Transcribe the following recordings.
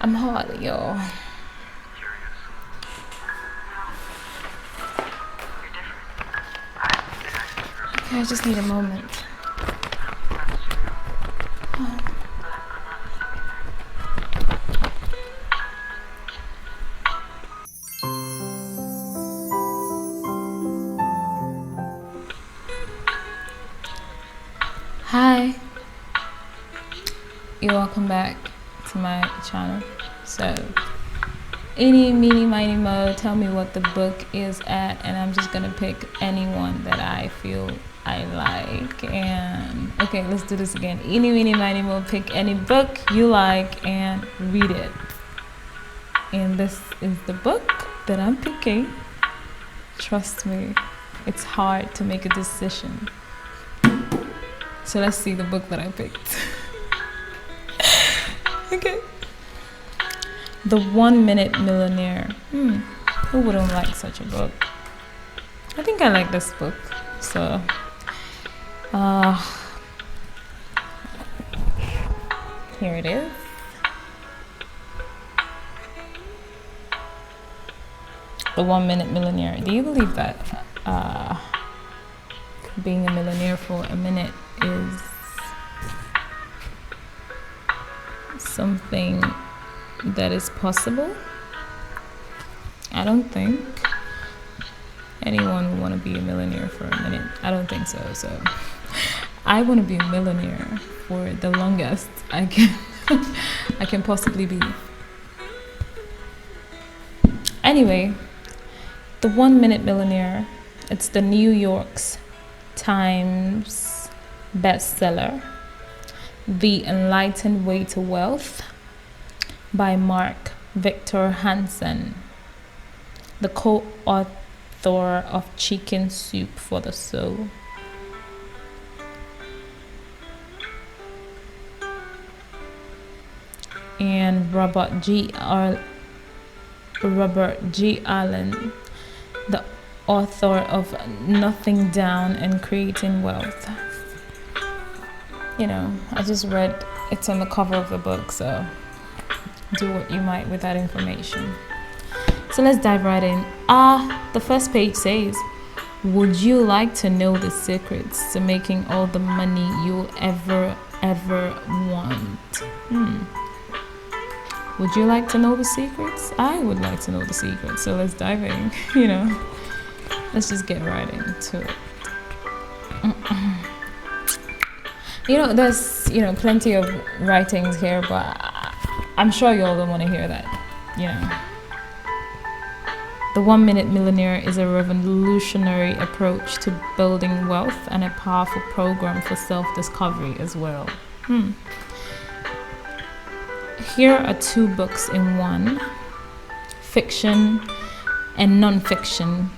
I'm hot, yo. Okay, I just need a moment. Hi, you're welcome back to my channel. So, any, meeny, miny, mo, tell me what the book is at, and I'm just gonna pick any one that I feel I like. And okay, let's do this again. Eeny, meeny, miny, mo, pick any book you like and read it. And this is the book that I'm picking. Trust me, it's hard to make a decision. So let's see the book that I picked. Okay. The 1 Minute Millionaire. Who wouldn't like such a book? I think I like this book. So, here it is. The 1 Minute Millionaire. Do you believe that being a millionaire for a minute is something that is possible? I don't think anyone would want to be a millionaire for a minute. I don't think so. So I want to be a millionaire for the longest I can possibly be. Anyway, the 1 Minute Millionaire, it's the New York's Times bestseller, The Enlightened Way to Wealth by Mark Victor Hansen, the co-author of Chicken Soup for the Soul. And Robert G. Allen, the author of Nothing Down and Creating Wealth. You know, I just read it's on the cover of the book, so do what you might with that information. So let's dive right in. The first page says, would you like to know the secrets to making all the money you'll ever want? Would you like to know the secrets? I would like to know the secrets. So let's dive in. Let's just get right into it. There's plenty of writings here, but I'm sure you all don't want to hear that. The 1 Minute Millionaire is a revolutionary approach to building wealth and a powerful program for self-discovery as well. Here are 2 books in one, fiction and non-fiction,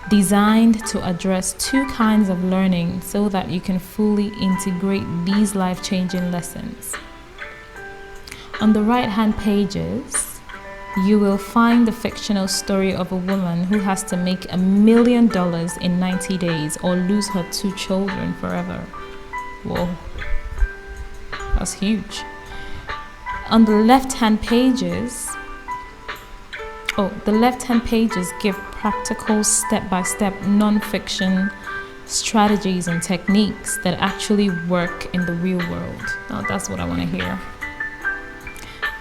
designed to address 2 kinds of learning so that you can fully integrate these life-changing lessons. On the right-hand pages, you will find the fictional story of a woman who has to make $1 million in 90 days or lose her 2 children forever. Whoa, that's huge. On the left-hand pages, give practical step-by-step non-fiction strategies and techniques that actually work in the real world. Now that's what I want to hear.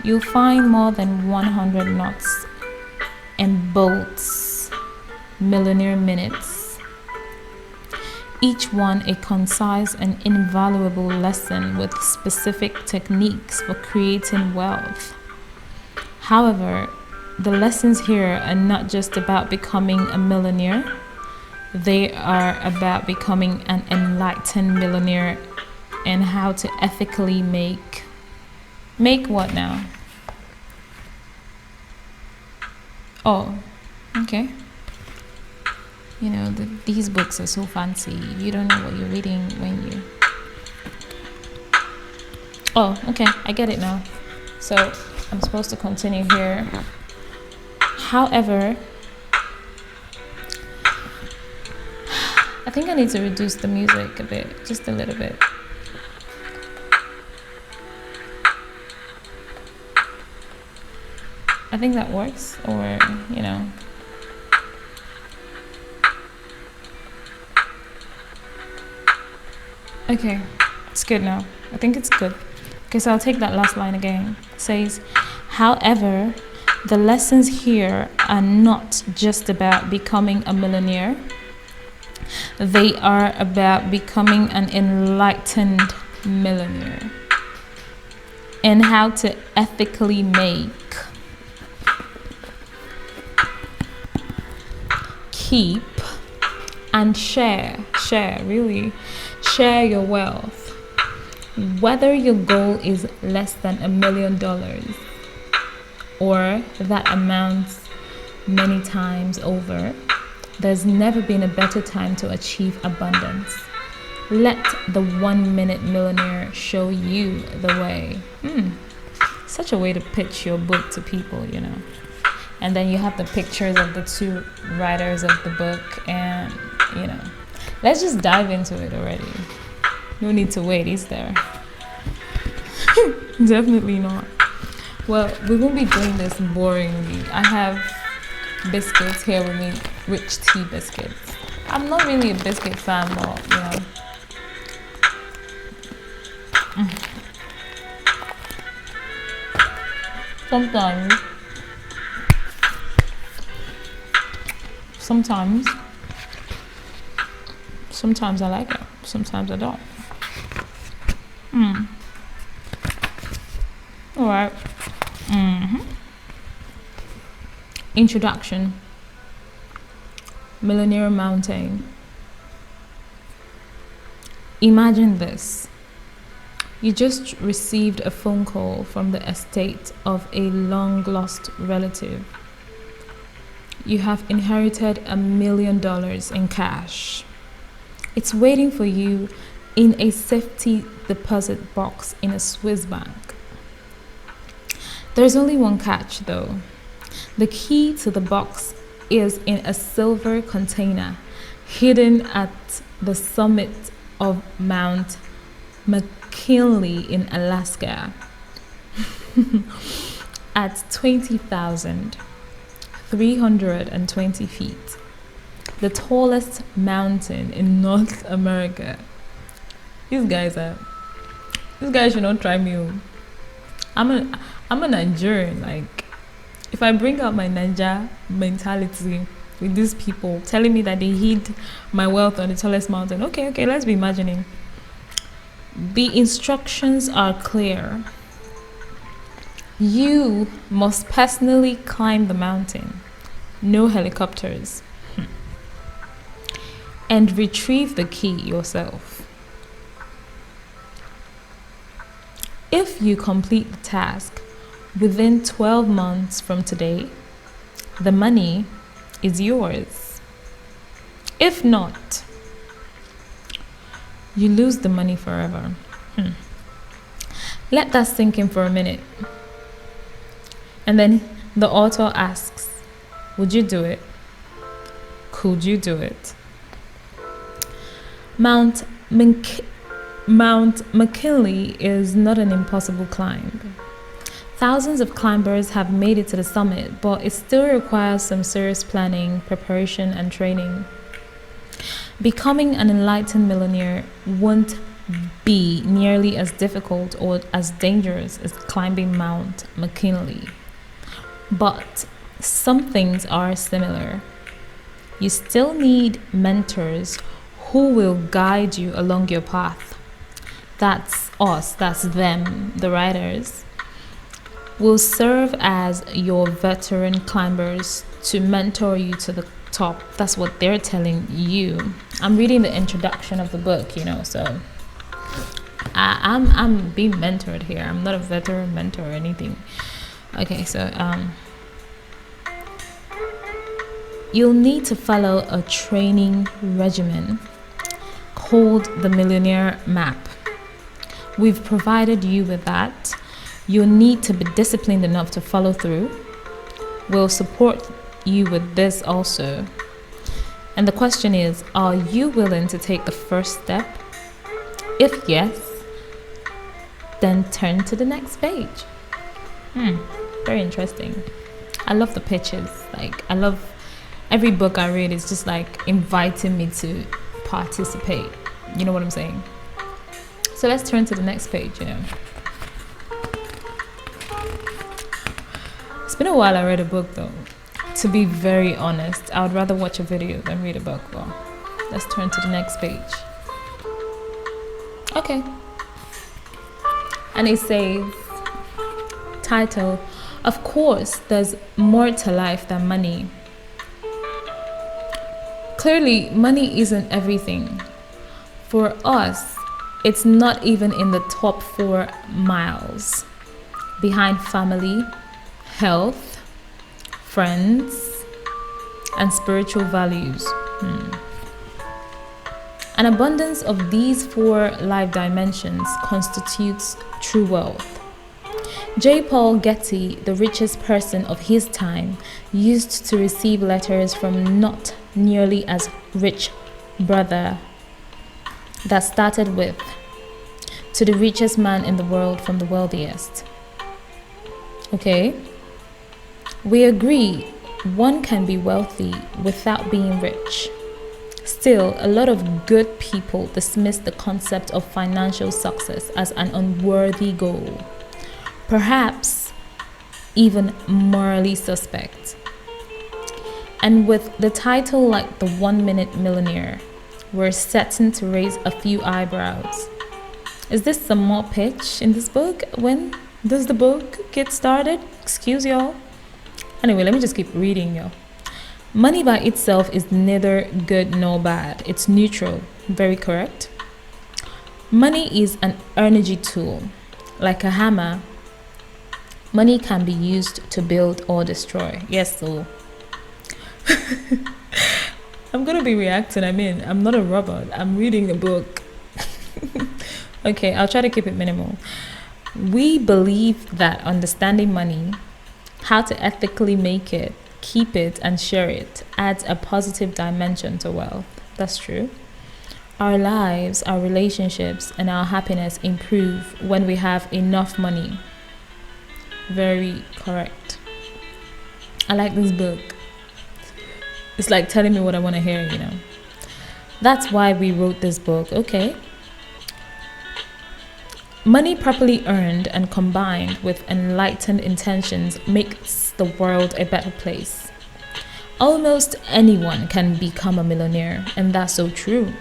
You'll find more than 100 nuts and bolts millionaire minutes, each one a concise and invaluable lesson with specific techniques for creating wealth. However, the lessons here are not just about becoming a millionaire. They are about becoming an enlightened millionaire and how to ethically make what now? Oh, okay. These books are so fancy. You don't know what you're reading when you... Oh, okay, I get it now. So I'm supposed to continue here. However, I think I need to reduce the music a bit, just a little bit. I think that works, or, you know. Okay, it's good now. I think it's good. Okay, so I'll take that last line again. It says, however, the lessons here are not just about becoming a millionaire. They are about becoming an enlightened millionaire, and how to ethically make, keep, and share your wealth. Whether your goal is less than $1 million or that amounts many times over, there's never been a better time to achieve abundance. Let the 1 Minute Millionaire show you the way. Such a way to pitch your book to people, you know. And then you have the pictures of the two writers of the book, and, you know, let's just dive into it already. No need to wait, is there? Definitely not. Well, we won't be doing this boringly. I have biscuits here with me, rich tea biscuits. I'm not really a biscuit fan, but, you know. Sometimes I like it. Sometimes I don't. All right. Introduction. Millionaire Mountain. Imagine this. You just received a phone call from the estate of a long-lost relative. You have inherited $1 million in cash. It's waiting for you in a safety deposit box in a Swiss bank. There's only one catch, though. The key to the box is in a silver container hidden at the summit of Mount McKinley in Alaska at 20,320 feet, the tallest mountain in North America. These guys should not try me. I'm a Nigerian. Like, if I bring out my Naija mentality with these people telling me that they hid my wealth on the tallest mountain, okay, let's be imagining. The instructions are clear. You must personally climb the mountain, no helicopters, and retrieve the key yourself. If you complete the task within 12 months from today, the money is yours. If not, you lose the money forever. Let that sink in for a minute. And then the author asks, would you do it? Could you do it? Mount McKinley is not an impossible climb. Thousands of climbers have made it to the summit, but it still requires some serious planning, preparation, and training. Becoming an enlightened millionaire won't be nearly as difficult or as dangerous as climbing Mount McKinley. But some things are similar. You still need mentors who will guide you along your path. That's us, that's them, the writers, will serve as your veteran climbers to mentor you to the top. That's what they're telling you. I'm reading the introduction of the book, you know, so I'm being mentored here. I'm not a veteran mentor or anything. Okay, so you'll need to follow a training regimen called the Millionaire Map. We've provided you with that. You'll need to be disciplined enough to follow through. We'll support you with this also. And the question is, are you willing to take the first step? If yes, then turn to the next page. Very interesting. I love the pictures. Like, I love every book I read is just like inviting me to participate. You know what I'm saying? So let's turn to the next page. It's been a while I read a book though. To be very honest, I would rather watch a video than read a book. Well, let's turn to the next page. Okay. And it says, title, of course, there's more to life than money. Clearly, money isn't everything. For us, it's not even in the top 4 miles behind family, health, friends, and spiritual values. An abundance of these 4 life dimensions constitutes true wealth. J. Paul Getty, the richest person of his time, used to receive letters from not nearly as rich brother that started with, to the richest man in the world from the wealthiest. Okay? We agree one can be wealthy without being rich. Still, a lot of good people dismiss the concept of financial success as an unworthy goal, perhaps even morally suspect. And with the title like the 1 Minute Millionaire, we're certain to raise a few eyebrows. Is this some more pitch in this book? When does the book get started? Excuse y'all. Anyway, let me just keep reading, y'all. Money by itself is neither good nor bad. It's neutral. Very correct. Money is an energy tool. Like a hammer, money can be used to build or destroy. Yes, so I'm gonna be reacting. I'm not a robot. I'm reading a book. Okay, I'll try to keep it minimal. We believe that understanding money, how to ethically make it, keep it, and share it adds a positive dimension to wealth. That's true. Our lives, our relationships, and our happiness improve when we have enough money. Very correct. I like this book. It's like telling me what I want to hear, That's why we wrote this book. Okay. Money properly earned and combined with enlightened intentions makes the world a better place. Almost anyone can become a millionaire, and that's so true.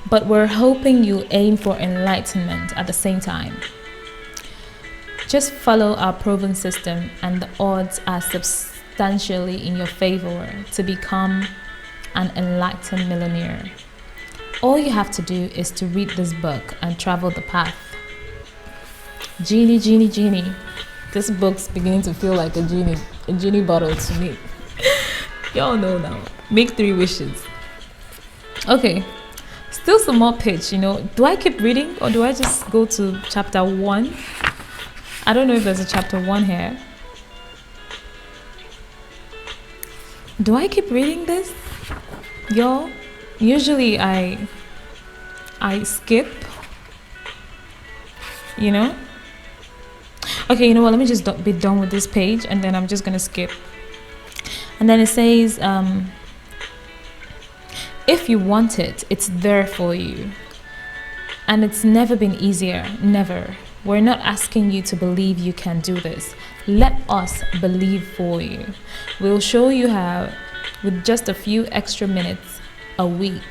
But we're hoping you aim for enlightenment at the same time. Just follow our proven system and the odds are substantially in your favor to become an enlightened millionaire. All you have to do is to read this book and travel the path. Genie, genie, genie. This book's beginning to feel like a genie bottle to me. Y'all know now. Make 3 wishes. Okay. Still some more pitch, Do I keep reading or do I just go to chapter 1? I don't know if there's a chapter 1 here. Do I keep reading this? Y'all? Usually I skip, Okay, you know what? Let me just be done with this page and then I'm just going to skip. And then it says, if you want it, it's there for you. And it's never been easier. Never. We're not asking you to believe you can do this. Let us believe for you. We'll show you how with just a few extra minutes a week,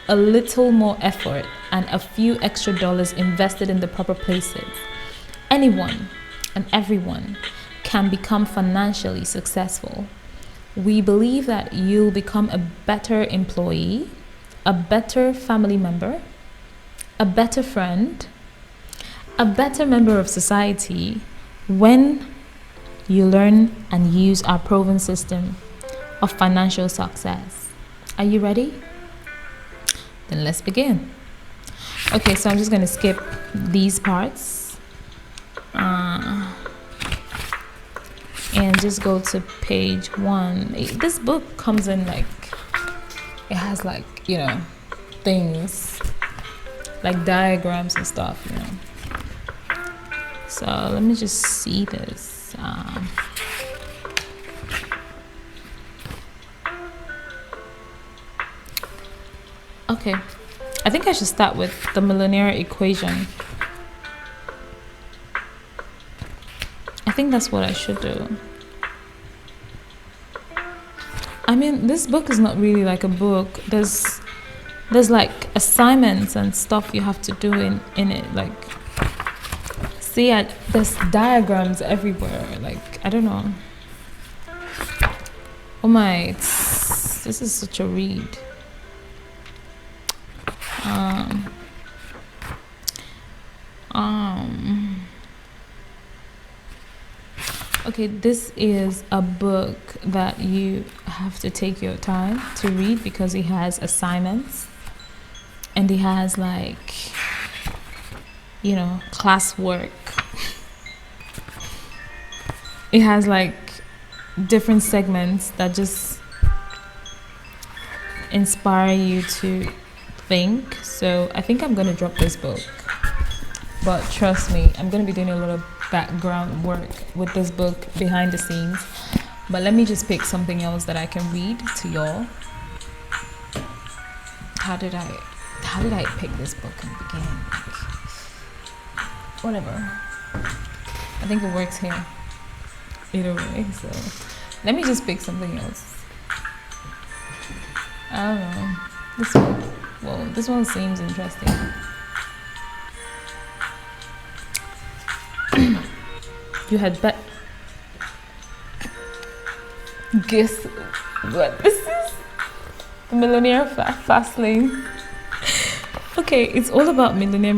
a little more effort, and a few extra dollars invested in the proper places. Anyone and everyone can become financially successful. We believe that you'll become a better employee, a better family member, a better friend, a better member of society when you learn and use our proven system of financial success. Are you ready? Then let's begin. Okay, so I'm just going to skip these parts and just go to page 1. This book comes in it has things like diagrams and stuff, So let me just see this. Okay, I think I should start with the millionaire equation. I think that's what I should do. I mean, this book is not really like a book. There's like assignments and stuff you have to do in it. Like, see, there's diagrams everywhere. Like, I don't know. Oh my, this is such a read. Okay, this is a book that you have to take your time to read because it has assignments and it has like, you know, classwork. It has like different segments that just inspire you to think. So I think I'm gonna drop this book, but trust me, I'm gonna be doing a lot of background work with this book behind the scenes. But let me just pick something else that I can read to y'all. How did I pick this book in the beginning? Whatever, I think it works here either way. So let me just pick something else. I don't know, this one. Whoa, this one seems interesting. You had bet. Guess what this is? The Millionaire Fastlane. Okay, it's all about millionaire.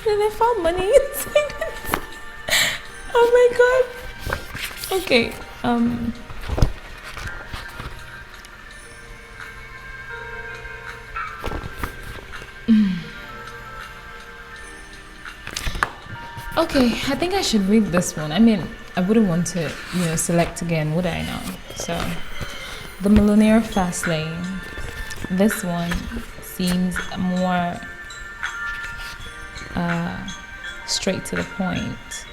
And I found money inside it. Oh my god. Okay. Okay, I think I should read this one. I mean, I wouldn't want to, select again, would I now? So, The Millionaire Fastlane. This one seems more straight to the point.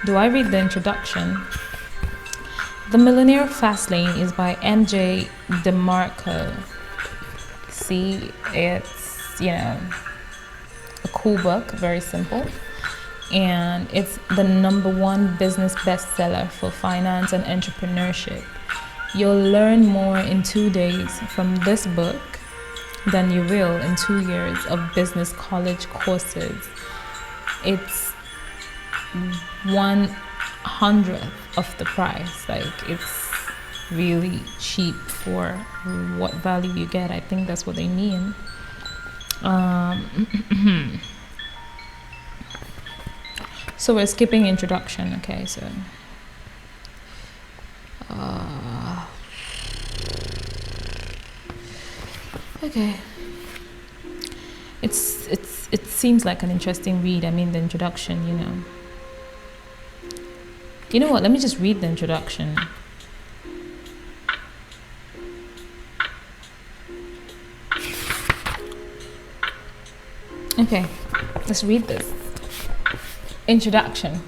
Do I read the introduction? The Millionaire Fastlane is by M.J. DeMarco. See, it's, a cool book, very simple. And it's the #1 business bestseller for finance and entrepreneurship. You'll learn more in 2 days from this book than you will in 2 years of business college courses. It's 1/100th of the price. Like, it's really cheap for what value you get. I think that's what they mean. So we're skipping introduction. Okay, so okay, it seems like an interesting read. I mean, the introduction, you know what, let me just read the introduction. Okay, let's read this. Introduction.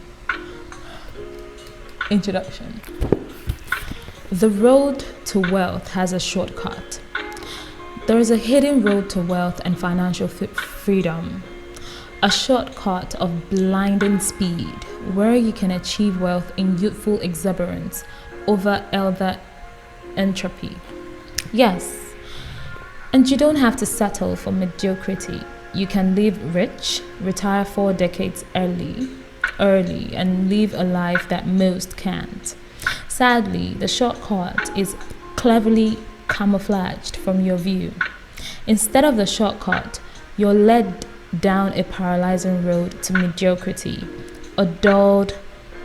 The road to wealth has a shortcut. There is a hidden road to wealth and financial freedom. A shortcut of blinding speed where you can achieve wealth in youthful exuberance over elder entropy. Yes, and you don't have to settle for mediocrity. You can live rich, retire 4 decades early, and live a life that most can't. Sadly, the shortcut is cleverly camouflaged from your view. Instead of the shortcut, you're led down a paralyzing road to mediocrity, a dulled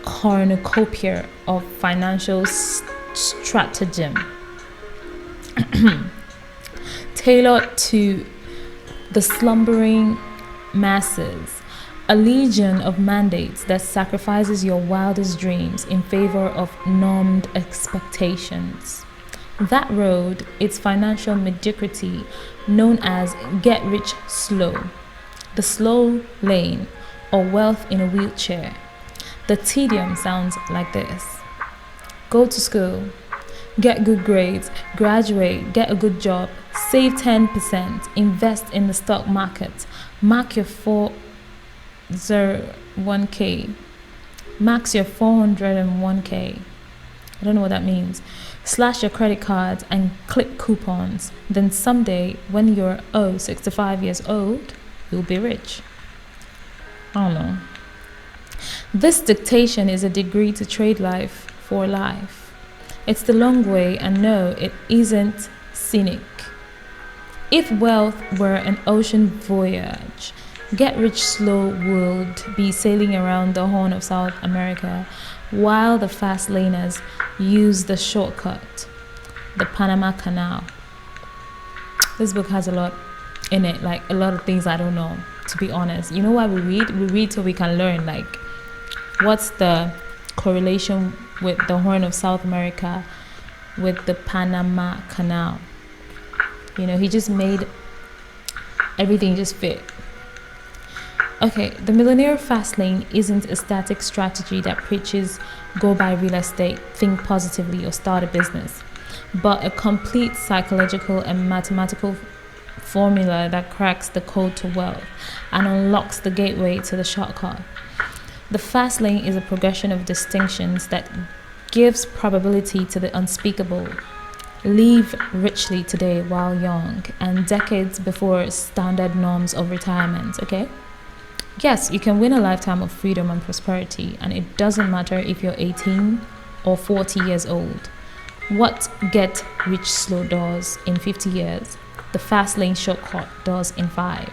cornucopia of financial stratagem tailored to the slumbering masses, a legion of mandates that sacrifices your wildest dreams in favor of numbed expectations. That road is financial mediocrity, known as get rich slow, the slow lane, or wealth in a wheelchair. The tedium sounds like this: go to school, get good grades, graduate, get a good job, save 10%, invest in the stock market, mark your 401k, max your 401k. I don't know what that means. Slash your credit cards and clip coupons. Then someday, when you're 65 years old, you'll be rich. I don't know. This dictation is a degree to trade life for life. It's the long way, and no, it isn't scenic. If wealth were an ocean voyage, Get Rich Slow would be sailing around the Horn of South America, while the fast laners use the shortcut, the Panama Canal. This book has a lot in it, like a lot of things I don't know, to be honest. You know why we read? We read so we can learn, like, what's the correlation with the Horn of South America with the Panama Canal. You know, he just made everything just fit. Okay, the Millionaire Fastlane isn't a static strategy that preaches go buy real estate, think positively, or start a business, but a complete psychological and mathematical formula that cracks the code to wealth and unlocks the gateway to the shortcut. The fast lane is a progression of distinctions that gives probability to the unspeakable. Live richly today while young and decades before standard norms of retirement, okay? Yes, you can win a lifetime of freedom and prosperity, and it doesn't matter if you're 18 or 40 years old. What Get Rich Slow does in 50 years, the fast lane shortcut does in 5.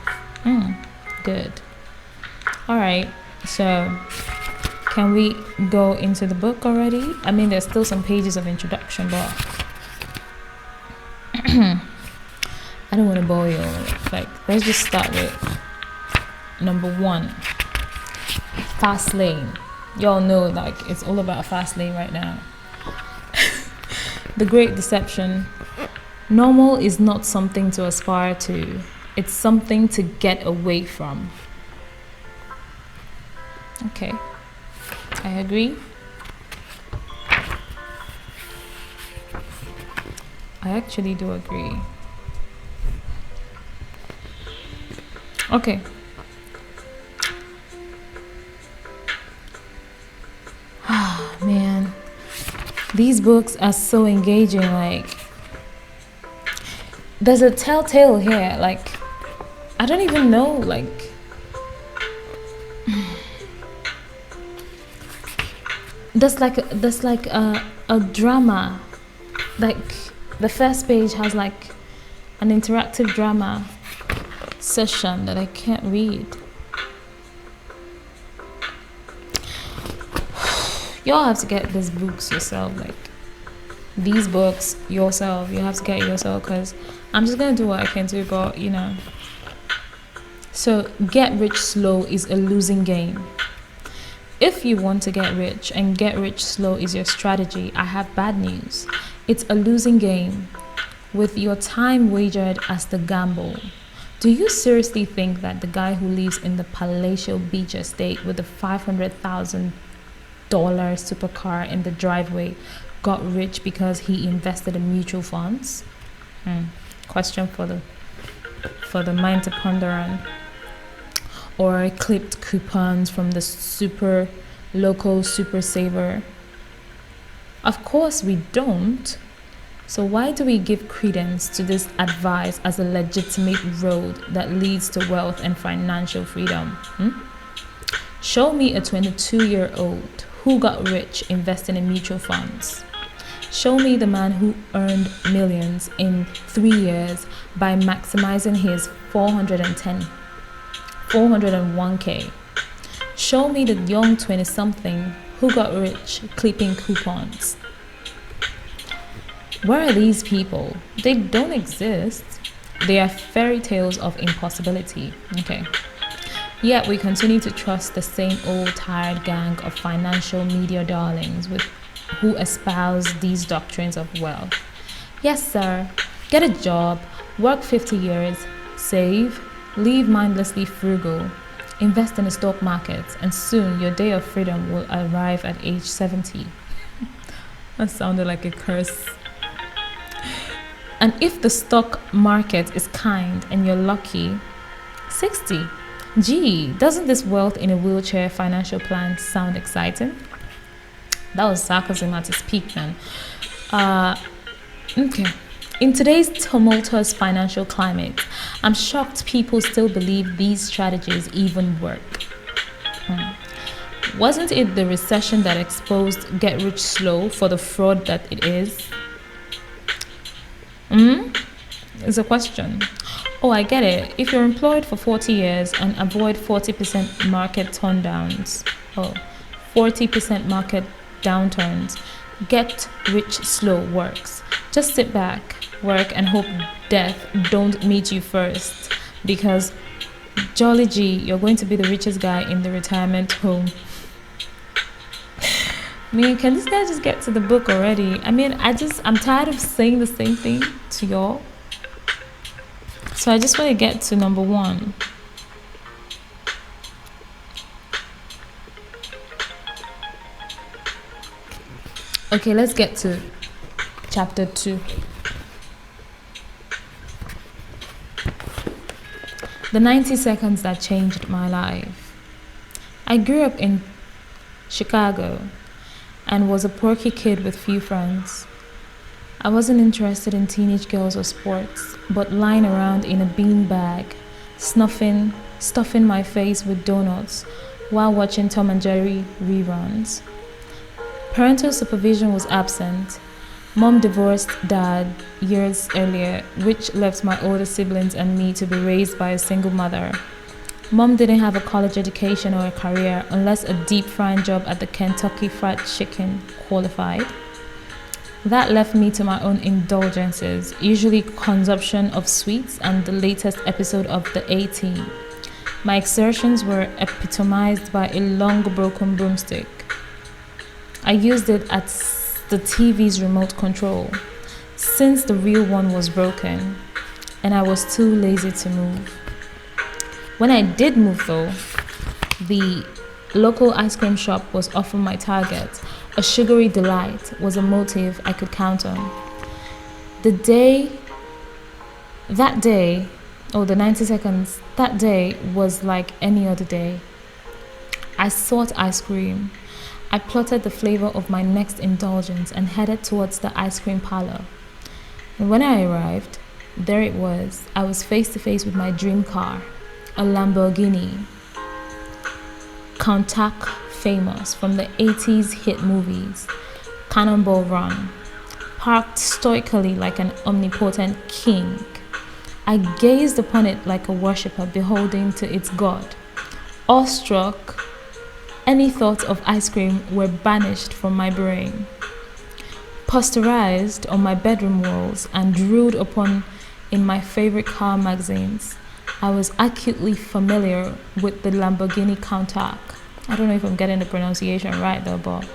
Good. All right, so can we go into the book already? I mean, there's still some pages of introduction, but I don't want to bore you. Like, let's just start with number 1, fast lane. Y'all know, like, it's all about fast lane right now. The Great Deception. Normal is not something to aspire to. It's something to get away from. Okay, I agree. I actually do agree. Okay. Man, these books are so engaging. Like, there's a telltale here. Like, I don't even know. Like, there's like a drama. Like, the first page has like an interactive drama session that I can't read. Y'all have to get these books yourself, like these books yourself. You have to get it yourself, because I'm just gonna do what I can do, but you know. So Get Rich Slow is a losing game. If you want to get rich and get rich slow is your strategy, I have bad news. It's a losing game with your time wagered as the gamble. Do you seriously think that the guy who lives in the palatial beach estate with the $500,000 supercar in the driveway got rich because he invested in mutual funds? Question for the mind to ponder on. Or clipped coupons from the local super saver? Of course we don't. So why do we give credence to this advice as a legitimate road that leads to wealth and financial freedom? Show me a 22-year-old who got rich investing in mutual funds. Show me the man who earned millions in 3 years by maximizing his 401k. Show me the young 20-something who got rich clipping coupons. Where are these people? They don't exist. They are fairy tales of impossibility. Okay. Yet we continue to trust the same old tired gang of financial media darlings who espouse these doctrines of wealth. Yes, sir. Get a job, work 50 years, save, live mindlessly frugal, Invest in the stock market, and soon your day of freedom will arrive at age 70. That sounded like a curse. And if the stock market is kind and you're lucky, 60. Gee, doesn't this wealth in a wheelchair financial plan sound exciting? That was sarcasm at its peak, man. Okay. In today's tumultuous financial climate, I'm shocked people still believe these strategies even work. Wasn't it the recession that exposed get rich slow for the fraud that it is? It's a question. Oh, I get it. If you're employed for 40 years and avoid 40% market turndowns, 40% market downturns, get rich slow works. Just sit back, work, and hope death don't meet you first. Because jolly gee, you're going to be the richest guy in the retirement home. I mean, can this guy just get to the book already? I mean, I'm tired of saying the same thing to y'all. So I just want to get to number 1. Okay, let's get to chapter 2. The 90 seconds that changed my life. I grew up in Chicago and was a porky kid with few friends. I wasn't interested in teenage girls or sports, but lying around in a beanbag, stuffing my face with donuts while watching Tom and Jerry reruns. Parental supervision was absent. Mom divorced dad years earlier, which left my older siblings and me to be raised by a single mother. Mom didn't have a college education or a career unless a deep frying job at the Kentucky Fried Chicken qualified. That left me to my own indulgences, usually consumption of sweets and the latest episode of The A-Team. My exertions were epitomized by a long broken broomstick. I used it at the TV's remote control, since the real one was broken, and I was too lazy to move. When I did move though, the local ice cream shop was often my target. A sugary delight was a motive I could count on. The 90 seconds, that day was like any other day. I sought ice cream. I plotted the flavor of my next indulgence and headed towards the ice cream parlor. And when I arrived, there it was. I was face to face with my dream car, a Lamborghini Countach, famous from the 80s hit movies, Cannonball Run, parked stoically like an omnipotent king. I gazed upon it like a worshipper beholding to its god. Awestruck, any thoughts of ice cream were banished from my brain. Posterized on my bedroom walls and drooled upon in my favorite car magazines, I was acutely familiar with the Lamborghini Countach. I don't know if I'm getting the pronunciation right though, but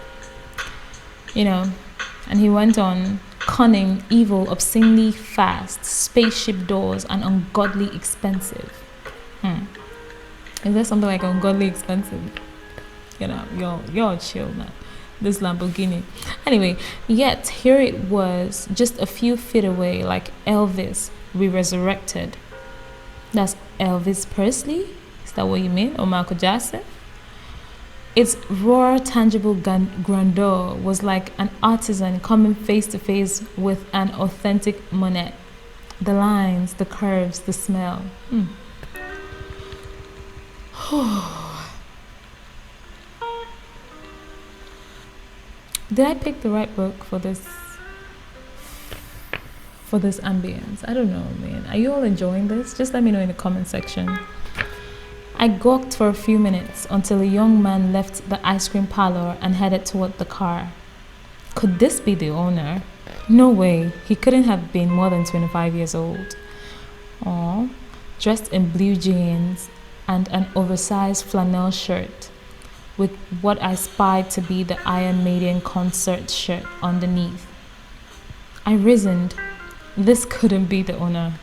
and he went on, cunning, evil, obscenely fast, spaceship doors, and ungodly expensive. Is there something like ungodly expensive? You're chill, man. This Lamborghini. Anyway, yet here it was, just a few feet away, like Elvis re-resurrected. That's Elvis Presley? Is that what you mean? Or Michael Jackson? Its raw, tangible grandeur was like an artisan coming face to face with an authentic Monet. The lines, the curves, the smell. Did I pick the right book for this ambience? I don't know, man. Are you all enjoying this? Just let me know in the comment section. I gawked for a few minutes until a young man left the ice cream parlor and headed toward the car. Could this be the owner? No way. He couldn't have been more than 25 years old. Aww. Dressed in blue jeans and an oversized flannel shirt with what I spied to be the Iron Maiden concert shirt underneath. I reasoned, this couldn't be the owner.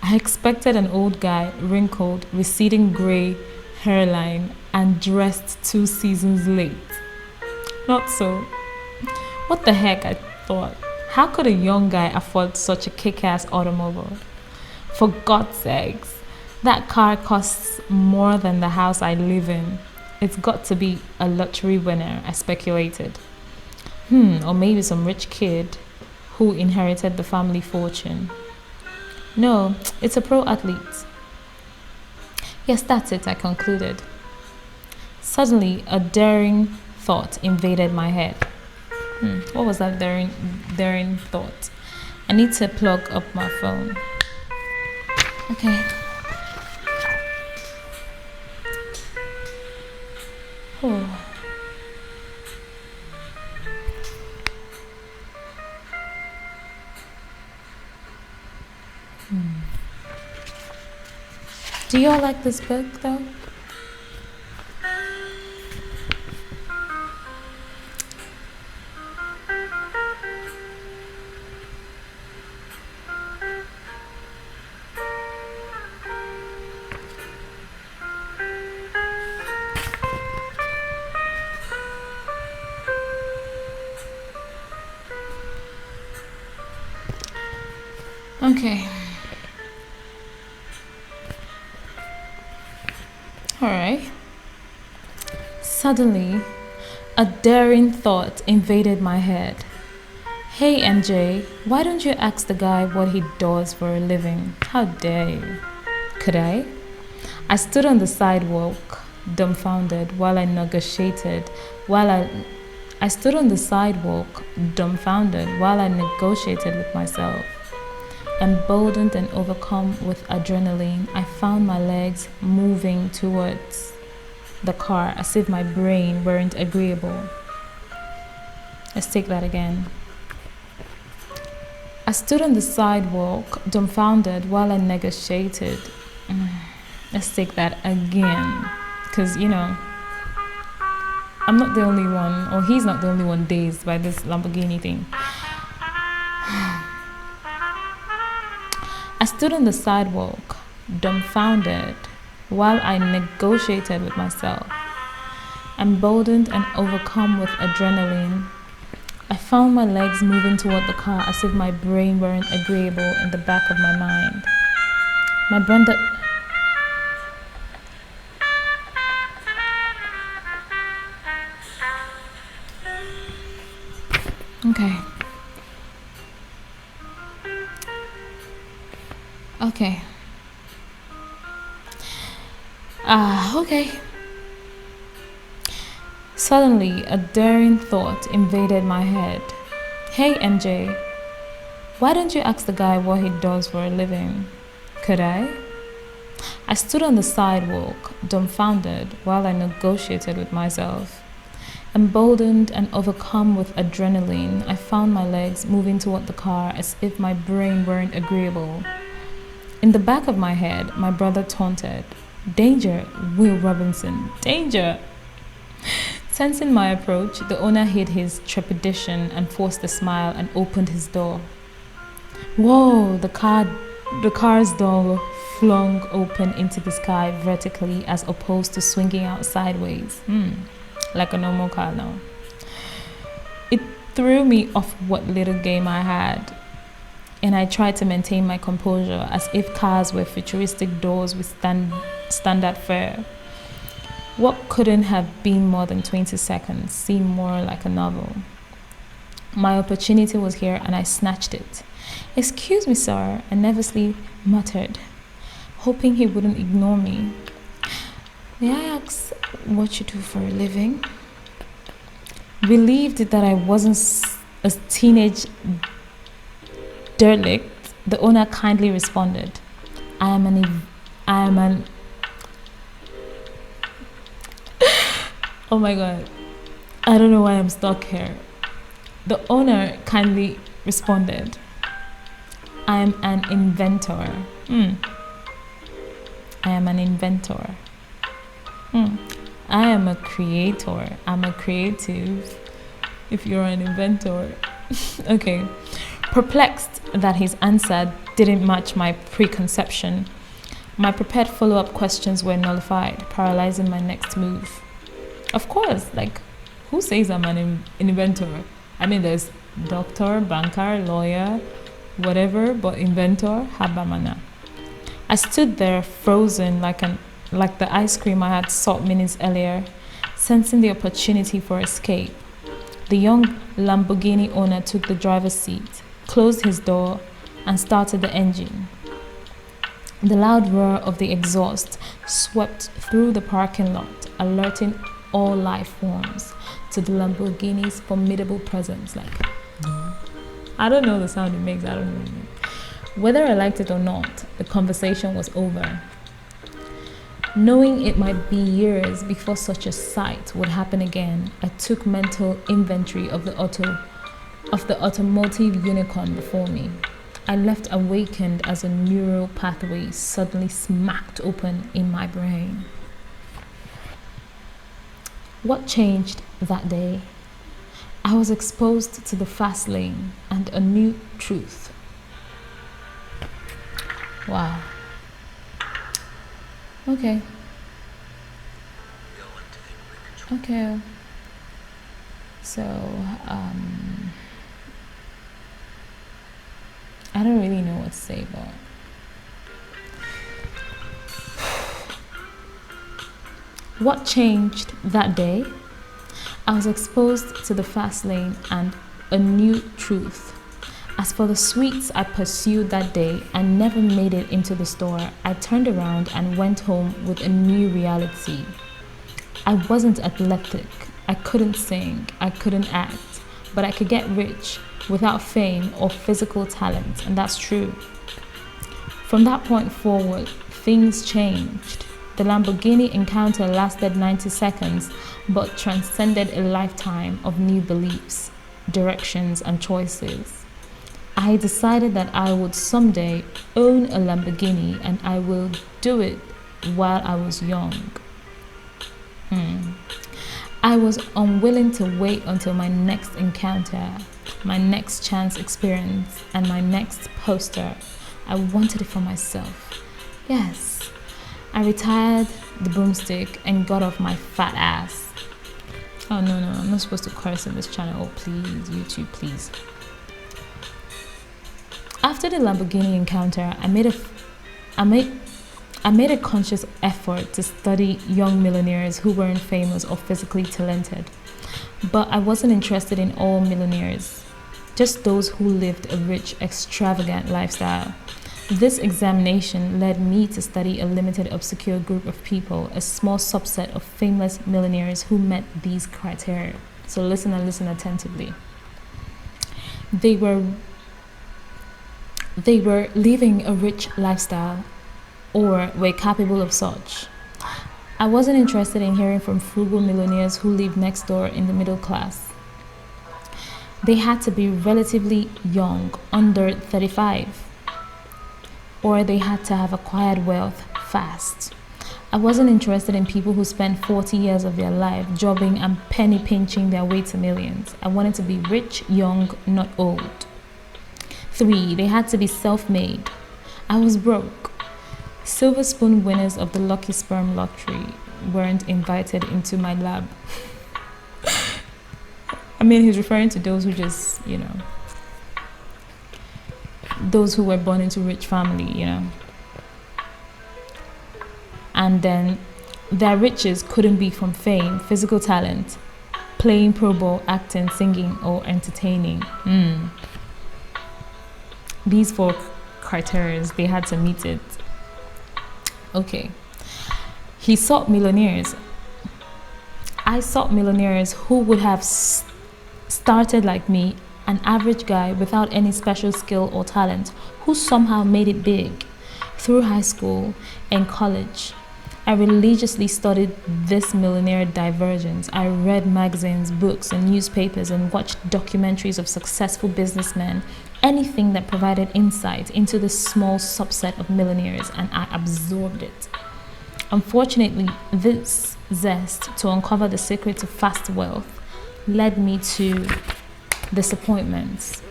I expected an old guy, wrinkled, receding gray hairline, and dressed 2 seasons late. Not so. What the heck, I thought. How could a young guy afford such a kick-ass automobile? For God's sakes, that car costs more than the house I live in. It's got to be a lottery winner, I speculated. Or maybe some rich kid who inherited the family fortune. No, it's a pro athlete. Yes, that's it, I concluded. Suddenly, a daring thought invaded my head. What was that daring thought? I need to plug up my phone. Okay. Oh. Do you all like this book though? Okay. Alright. Suddenly, a daring thought invaded my head. Hey MJ, why don't you ask the guy what he does for a living? How dare you? Could I? I stood on the sidewalk, dumbfounded, while I negotiated with myself. Emboldened and overcome with adrenaline, I found my legs moving towards the car as if my brain weren't agreeable. Let's take that again. I stood on the sidewalk, dumbfounded, while I negotiated. Let's take that again. Because, I'm not the only one, or he's not the only one dazed by this Lamborghini thing. I stood on the sidewalk, dumbfounded, while I negotiated with myself. Emboldened and overcome with adrenaline, I found my legs moving toward the car as if my brain weren't agreeable in the back of my mind. My brother... Okay. Okay. Suddenly, a daring thought invaded my head. Hey MJ, why don't you ask the guy what he does for a living? Could I? I stood on the sidewalk, dumbfounded, while I negotiated with myself. Emboldened and overcome with adrenaline, I found my legs moving toward the car as if my brain weren't agreeable. In the back of my head, my brother taunted, "Danger, Will Robinson, danger!" Sensing my approach, the owner hid his trepidation and forced a smile and opened his door. Whoa, the car's door flung open into the sky vertically as opposed to swinging out sideways. Like a normal car now. It threw me off what little game I had, and I tried to maintain my composure as if cars were futuristic doors with standard fare. What couldn't have been more than 20 seconds seemed more like a novel. My opportunity was here and I snatched it. "Excuse me, sir," I nervously muttered, hoping he wouldn't ignore me. "May I ask what you do for a living?" Relieved that I wasn't a teenage derelict, the owner kindly responded, I am an Oh my god, I don't know why I'm stuck here. The owner kindly responded, "I am an inventor." I am an inventor. I am a creator. I'm a creative. If you're an inventor. Okay. Perplexed that his answer didn't match my preconception, My prepared follow-up questions were nullified, paralyzing my next move. Of course, like, who says I'm an inventor? I mean, there's doctor, banker, lawyer, whatever, but inventor, habamana. I stood there frozen like the ice cream I had sought minutes earlier, sensing the opportunity for escape. The young Lamborghini owner took the driver's seat, closed his door, and started the engine. The loud roar of the exhaust swept through the parking lot, alerting all life forms to the Lamborghini's formidable presence. Like, I don't know the sound it makes. I don't know. Whether I liked it or not, the conversation was over. Knowing it might be years before such a sight would happen again, I took mental inventory of the automotive unicorn before me. I left awakened as a neural pathway suddenly smacked open in my brain. What changed that day? I was exposed to the fast lane and a new truth. Wow. Okay. Okay. So, I don't really know what to say, but what changed that day? I was exposed to the fast lane and a new truth. As for the sweets I pursued that day and never made it into the store, I turned around and went home with a new reality. I wasn't athletic, I couldn't sing, I couldn't act, but I could get rich without fame or physical talent, and that's true. From that point forward, things changed. The Lamborghini encounter lasted 90 seconds, but transcended a lifetime of new beliefs, directions, and choices. I decided that I would someday own a Lamborghini, and I will do it while I was young. I was unwilling to wait until my next encounter, my next chance experience, and my next poster. I wanted it for myself. Yes, I retired the broomstick and got off my fat ass. Oh no, I'm not supposed to curse in this channel. Oh please, YouTube, please. After the Lamborghini encounter, I made a conscious effort to study young millionaires who weren't famous or physically talented. But I wasn't interested in all millionaires, just those who lived a rich, extravagant lifestyle. This examination led me to study a limited, obscure group of people, a small subset of famous millionaires who met these criteria. So listen and listen attentively. They were living a rich lifestyle, or were capable of such. I wasn't interested in hearing from frugal millionaires who lived next door in the middle class. They had to be relatively young, under 35, or they had to have acquired wealth fast. I wasn't interested in people who spent 40 years of their life jobbing and penny pinching their way to millions. I wanted to be rich, young, not old. 3, they had to be self-made. I was broke. Silver spoon winners of the Lucky Sperm lottery weren't invited into my lab. I mean, he's referring to those who just, those who were born into rich family, And then their riches couldn't be from fame, physical talent, playing pro ball, acting, singing, or entertaining. These 4 criteria, they had to meet it. Okay. He sought millionaires. I sought millionaires who would have started like me, an average guy without any special skill or talent, who somehow made it big. Through high school and college, I religiously studied this millionaire divergence. I read magazines, books, and newspapers and watched documentaries of successful businessmen, anything that provided insight into this small subset of millionaires, and I absorbed it. Unfortunately, this zest to uncover the secret of fast wealth led me to disappointments.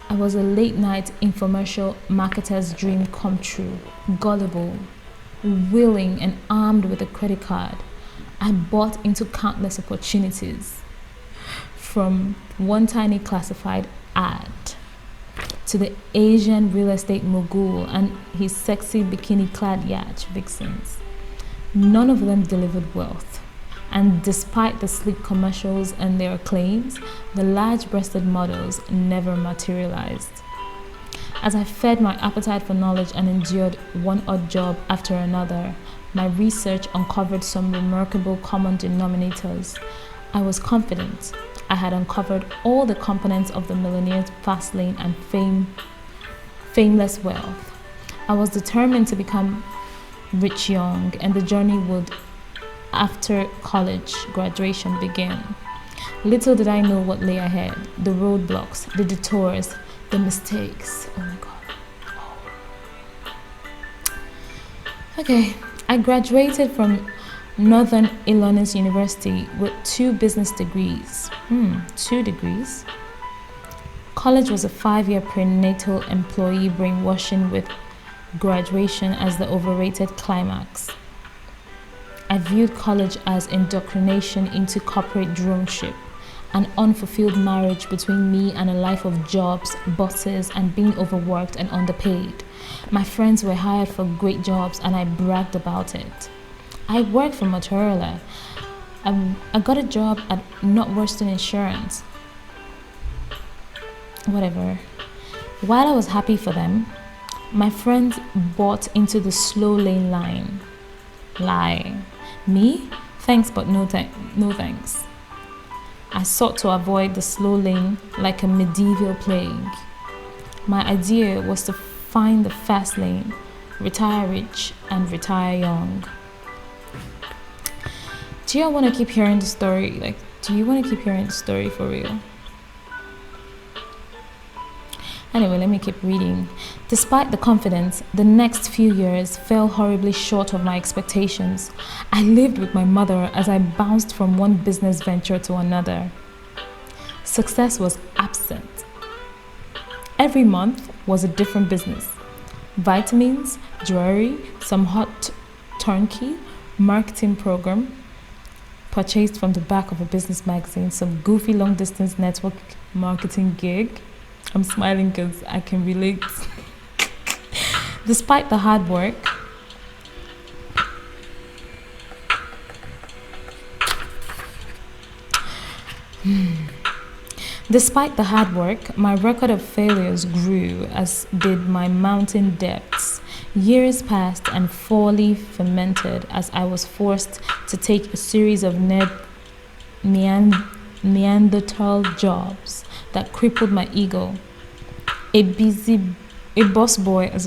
I was a late night infomercial marketer's dream come true, gullible, willing, and armed with a credit card. I bought into countless opportunities, from one tiny classified ad to the Asian real estate mogul and his sexy bikini clad yacht vixens. None of them delivered wealth, and despite the sleek commercials and their claims, the large breasted models never materialized. As I fed my appetite for knowledge and endured one odd job after another, my research uncovered some remarkable common denominators. I was confident I had uncovered all the components of the Millionaire Fastlane and fameless wealth. I was determined to become rich young, and the journey would, after college graduation, begin. Little did I know what lay ahead, the roadblocks, the detours, the mistakes. Oh my God. Okay, I graduated from Northern Illinois University with 2 business degrees. 2 degrees? College was a 5-year prenatal employee brainwashing, with graduation as the overrated climax. I viewed college as indoctrination into corporate droneship, an unfulfilled marriage between me and a life of jobs, bosses, and being overworked and underpaid. My friends were hired for great jobs, and I bragged about it. I worked for Motorola. I got a job at Northwestern Insurance. Whatever. While I was happy for them, my friends bought into the slow lane lie. Me? Thanks, but no thanks. I sought to avoid the slow lane like a medieval plague. My idea was to find the fast lane, retire rich, and retire young. Do you want to keep hearing the story? Do you want to keep hearing the story for real? Anyway, let me keep reading. Despite the confidence, the next few years fell horribly short of my expectations. I lived with my mother as I bounced from one business venture to another. Success was absent. Every month was a different business. Vitamins, jewelry, some hot turnkey, marketing program, purchased from the back of a business magazine, some goofy long-distance network marketing gig. I'm smiling because I can relate. Despite the hard work, my record of failures grew, as did my mountain depths. Years passed and folly fermented as I was forced to take a series of Neanderthal jobs that crippled my ego. A boss boy at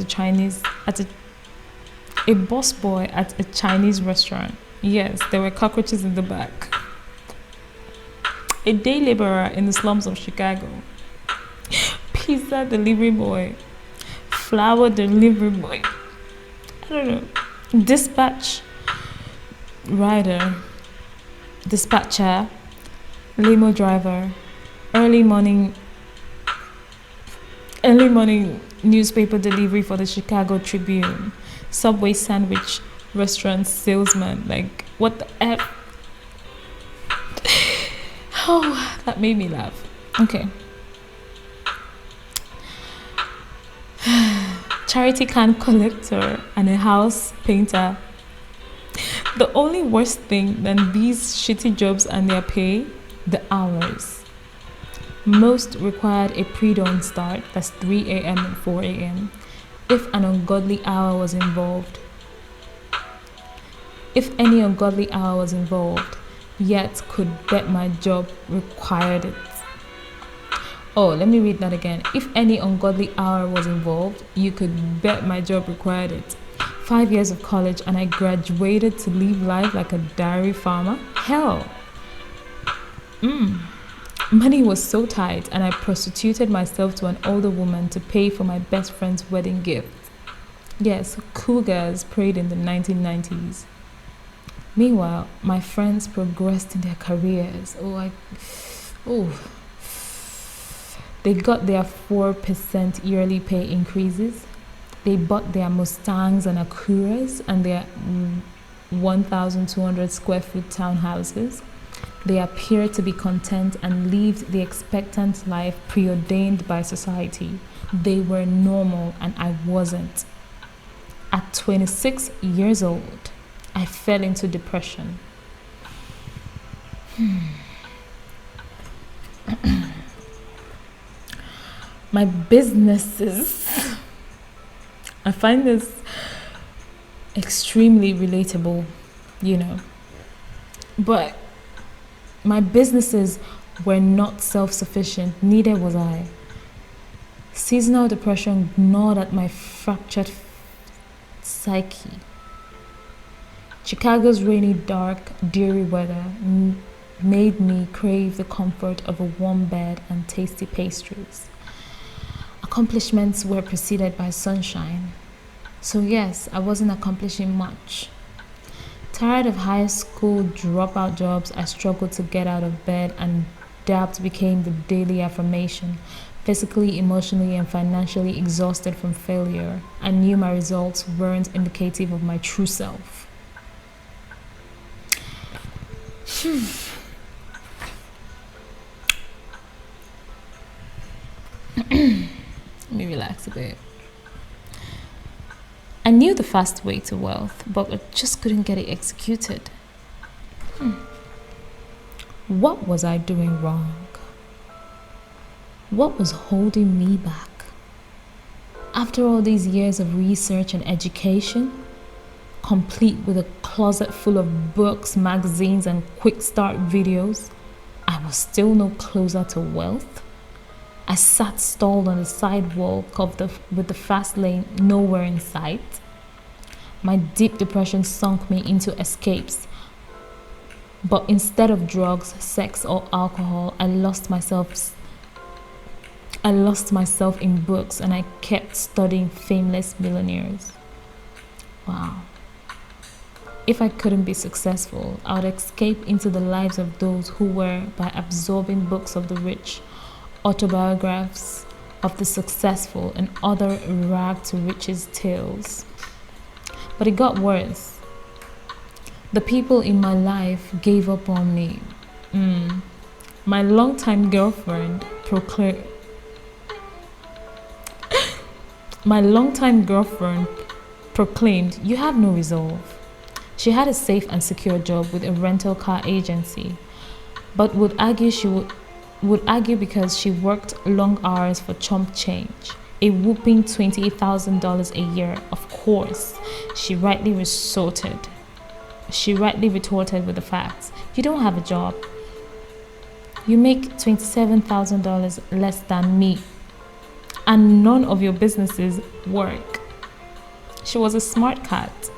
a Chinese restaurant. Yes, there were cockroaches in the back. A day laborer in the slums of Chicago. Pizza delivery boy. Flower delivery boy. I don't know. Dispatcher, limo driver, early morning newspaper delivery for the Chicago Tribune, Subway sandwich restaurant salesman. What the F? Oh, that made me laugh. Okay. Charity can collector and a house painter. The only worst thing than these shitty jobs and their pay, the hours. Most required a pre-dawn start, that's 3 a.m. and 4 a.m. If any ungodly hour was involved, yet could bet my job required it. Oh, let me read that again. If any ungodly hour was involved, you could bet my job required it. 5 years of college and I graduated to live life like a dairy farmer? Hell. Money was so tight, and I prostituted myself to an older woman to pay for my best friend's wedding gift. Yes, cougars prayed in the 1990s. Meanwhile, my friends progressed in their careers. They got their 4% yearly pay increases. They bought their Mustangs and Acuras and their 1,200 square foot townhouses. They appeared to be content and lived the expectant life preordained by society. They were normal and I wasn't. At 26 years old, I fell into depression. My businesses, I find this extremely relatable, but my businesses were not self-sufficient, neither was I. Seasonal depression gnawed at my fractured psyche. Chicago's rainy, dark, dreary weather made me crave the comfort of a warm bed and tasty pastries. Accomplishments were preceded by sunshine. So yes, I wasn't accomplishing much. Tired of high school dropout jobs, I struggled to get out of bed, and doubt became the daily affirmation. Physically, emotionally, and financially exhausted from failure, I knew my results weren't indicative of my true self. Let me relax a bit. I knew the fast way to wealth, but I just couldn't get it executed. What was I doing wrong? What was holding me back? After all these years of research and education, complete with a closet full of books, magazines, and quick start videos, I was still no closer to wealth. I sat stalled on the sidewalk with the fast lane nowhere in sight. My deep depression sunk me into escapes. But instead of drugs, sex, or alcohol, I lost myself in books, and I kept studying fameless millionaires. Wow. If I couldn't be successful, I would escape into the lives of those who were by absorbing books of the rich, autobiographies of the successful, and other rag to riches tales. But it got worse. The people in my life gave up on me. My longtime girlfriend proclaimed you have no resolve. She had a safe and secure job with a rental car agency, but would argue because she worked long hours for chump change, a whooping $28,000 a year. Of course, she rightly retorted with the facts. You don't have a job. You make $27,000 less than me, and none of your businesses work. She was a smart cat.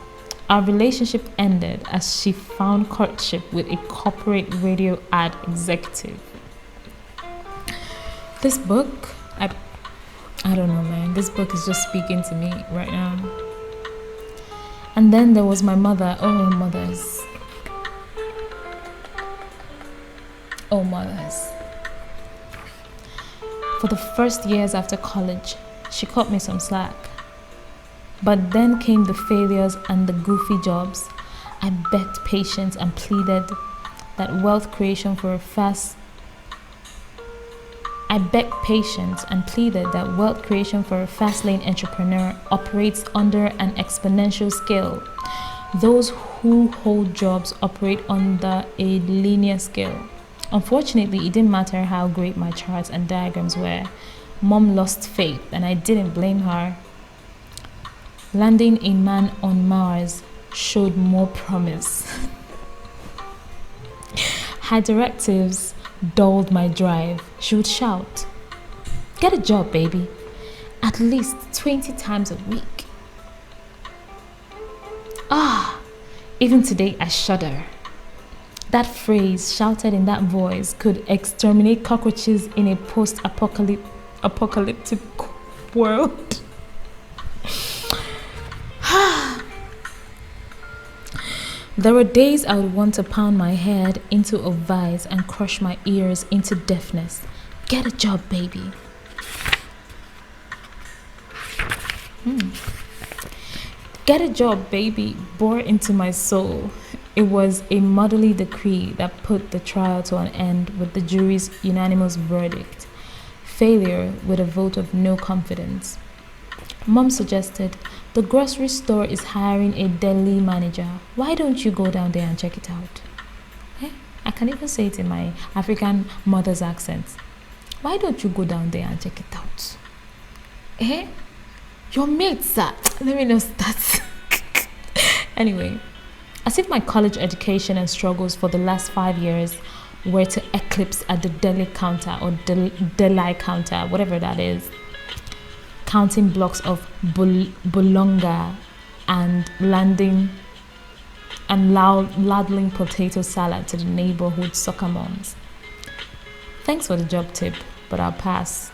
Our relationship ended as she found courtship with a corporate radio ad executive. This book, I don't know, man. This book is just speaking to me right now. And then there was my mother. Oh, mothers. Oh, mothers. For the first years after college, she cut me some slack. But then came the failures and the goofy jobs. I begged patience and pleaded that wealth creation for a fast lane entrepreneur operates under an exponential scale. Those who hold jobs operate under a linear scale. Unfortunately, it didn't matter how great my charts and diagrams were. Mom lost faith, and I didn't blame her. Landing a man on Mars showed more promise. Her directives dulled my drive. She would shout, "Get a job, baby," at least 20 times a week. Even today I shudder. That phrase, shouted in that voice, could exterminate cockroaches in a post-apocalyptic world. There were days I would want to pound my head into a vise and crush my ears into deafness. Get a job, baby. Get a job, baby, bore into my soul. It was a motherly decree that put the trial to an end with the jury's unanimous verdict. Failure with a vote of no confidence. Mom suggested, the grocery store is hiring a deli manager. Why don't you go down there and check it out? I can even say it in my African mother's accent. Why don't you go down there and check it out? Your mates, sir. Let me know that. Anyway, as if my college education and struggles for the last 5 years were to eclipse at the deli counter or deli counter, whatever that is, counting blocks of bolonga and ladling potato salad to the neighborhood soccer moms. Thanks for the job tip, but I'll pass.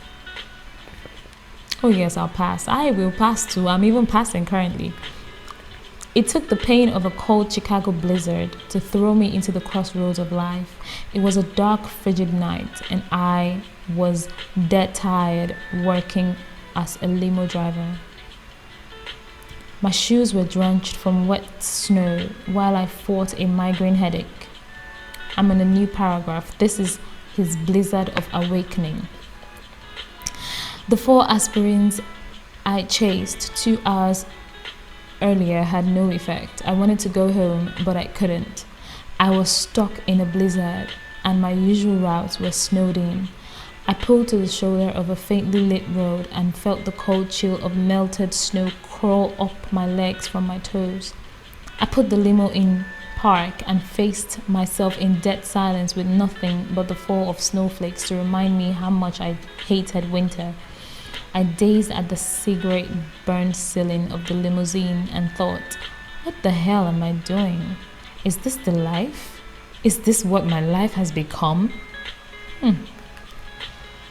Oh yes, I'll pass. I will pass too. I'm even passing currently. It took the pain of a cold Chicago blizzard to throw me into the crossroads of life. It was a dark, frigid night, and I was dead tired working as a limo driver. My shoes were drenched from wet snow while I fought a migraine headache. I'm in a new paragraph. This is his blizzard of awakening. The 4 aspirins I chased 2 hours earlier had no effect. I wanted to go home, but I couldn't. I was stuck in a blizzard, and my usual routes were snowed in. I pulled to the shoulder of a faintly lit road and felt the cold chill of melted snow crawl up my legs from my toes. I put the limo in park and faced myself in dead silence with nothing but the fall of snowflakes to remind me how much I hated winter. I gazed at the cigarette burned ceiling of the limousine and thought, what the hell am I doing? Is this the life? Is this what my life has become?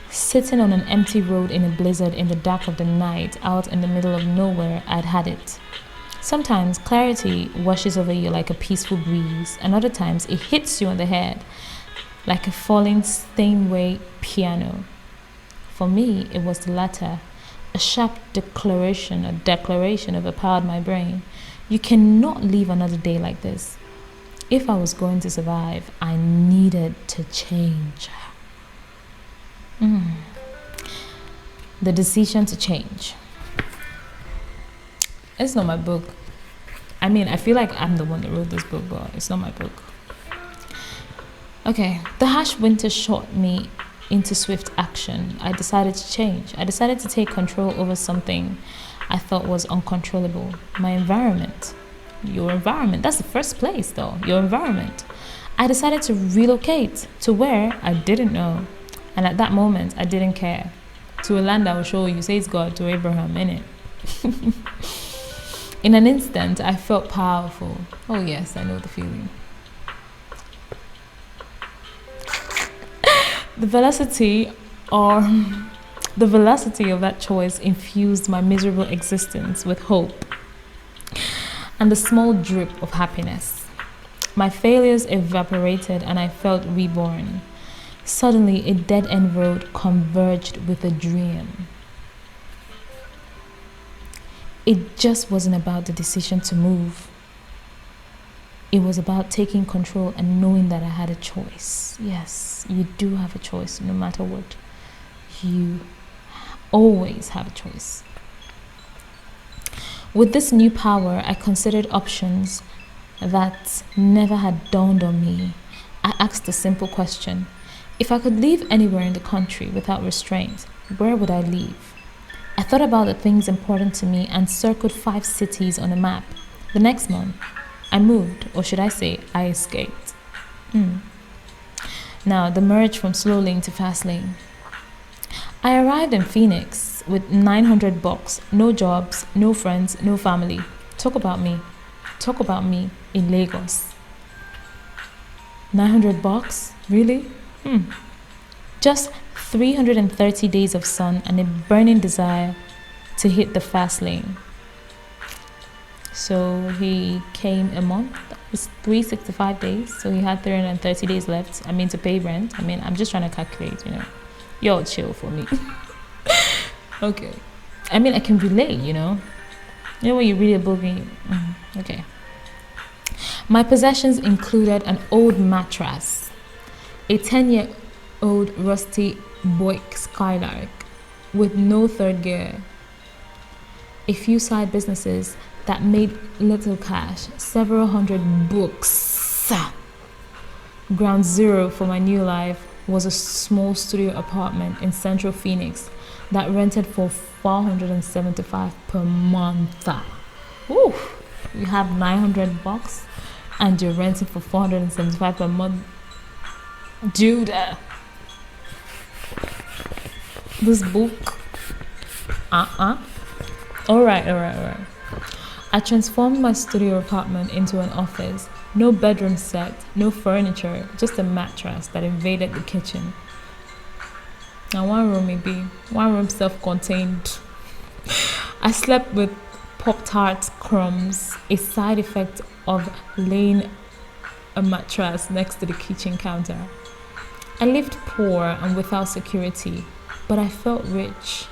Sitting on an empty road in a blizzard in the dark of the night, out in the middle of nowhere, I'd had it. Sometimes clarity washes over you like a peaceful breeze, and other times it hits you on the head like a falling Steinway piano. For me, it was the latter. A sharp declaration overpowered my brain. You cannot live another day like this. If I was going to survive, I needed to change. The decision to change. It's not my book. I mean, I feel like I'm the one that wrote this book, but it's not my book. Okay, the harsh winter shot me into swift action. I decided to change. I decided to take control over something I thought was uncontrollable. My environment. Your environment. That's the first place, though. Your environment. I decided to relocate to where I didn't know. And at that moment, I didn't care. To a land I will show you, says God to Abraham, innit? In an instant, I felt powerful. Oh yes, I know the feeling. The velocity of that choice infused my miserable existence with hope and the small drip of happiness. My failures evaporated and I felt reborn. Suddenly, a dead-end road converged with a dream. It just wasn't about the decision to move. It was about taking control and knowing that I had a choice. Yes, you do have a choice no matter what. You always have a choice. With this new power, I considered options that never had dawned on me. I asked a simple question. If I could live anywhere in the country without restraint, where would I live? I thought about the things important to me and circled 5 cities on a map. The next month, I moved, or should I say, I escaped. Now, the merge from slow lane to fast lane. I arrived in Phoenix with $900, no jobs, no friends, no family. Talk about me in Lagos. $900? Really? Just 330 days of sun and a burning desire to hit the fast lane. So he came a month. It's 365 days. So he had 330 days left. I mean, to pay rent. I mean, I'm just trying to calculate, you know. You're chill for me. Okay. I mean, I can relate, you know. You know when you read a book and okay. My possessions included an old mattress, a 10-year-old rusty Boyk Skylark with no third gear, a few side businesses that made little cash, several hundred books. Ground zero for my new life was a small studio apartment in central Phoenix that rented for $475 per month. Ooh, you have $900 and you're renting for $475 per month. Dude, this book. All right. I transformed my studio apartment into an office. No bedroom set, no furniture, just a mattress that invaded the kitchen. Now one room self-contained. I slept with Pop-Tart crumbs, a side effect of laying a mattress next to the kitchen counter. I lived poor and without security, but I felt rich.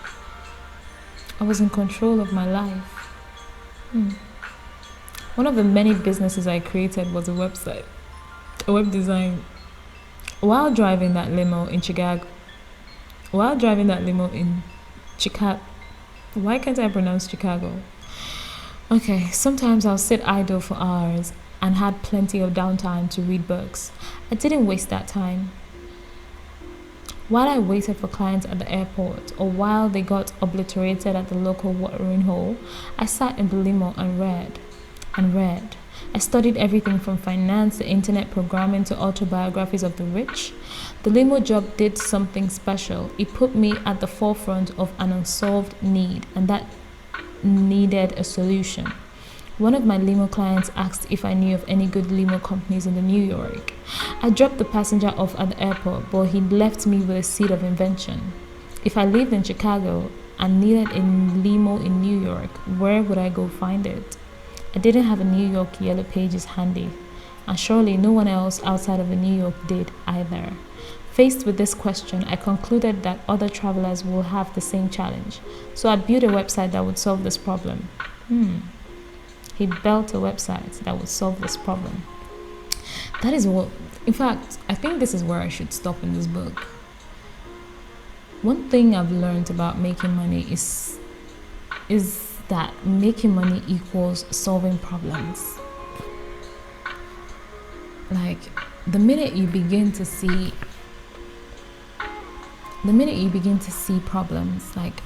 I was in control of my life. One of the many businesses I created was a website, a web design. While driving that limo in Chicago, why can't I pronounce Chicago? Okay, sometimes I'll sit idle for hours and had plenty of downtime to read books. I didn't waste that time. While I waited for clients at the airport or while they got obliterated at the local watering hole, I sat in the limo and read. I studied everything from finance to internet programming to autobiographies of the rich. The limo job did something special. It put me at the forefront of an unsolved need, and that needed a solution. One of my limo clients asked if I knew of any good limo companies in New York. I dropped the passenger off at the airport, but he left me with a seed of invention. If I lived in Chicago and needed a limo in New York, where would I go find it? I didn't have a New York Yellow Pages handy, and surely no one else outside of New York did either. Faced with this question, I concluded that other travelers will have the same challenge, so I built a website that would solve this problem. He built a website that would solve this problem. That is what, in fact, I think this is where I should stop in this book. One thing I've learned about making money is that making money equals solving problems. Like, the minute you begin to see problems, like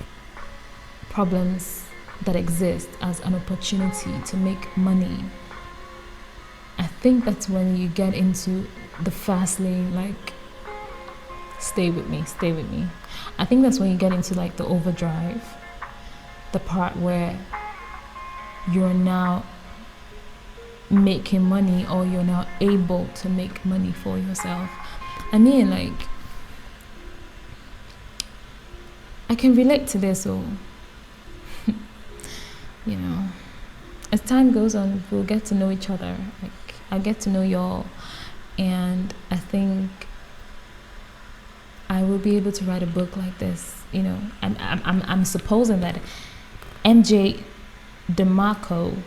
problems that exist as an opportunity to make money, I think that's when you get into the fast lane, like, stay with me. I think that's when you get into like the overdrive, the part where you're now making money or you're now able to make money for yourself. I mean, like, I can relate to this, or you know, as time goes on, we'll get to know each other. Like, I get to know y'all, and I think I will be able to write a book like this. You know, I'm supposing that MJ DeMarco,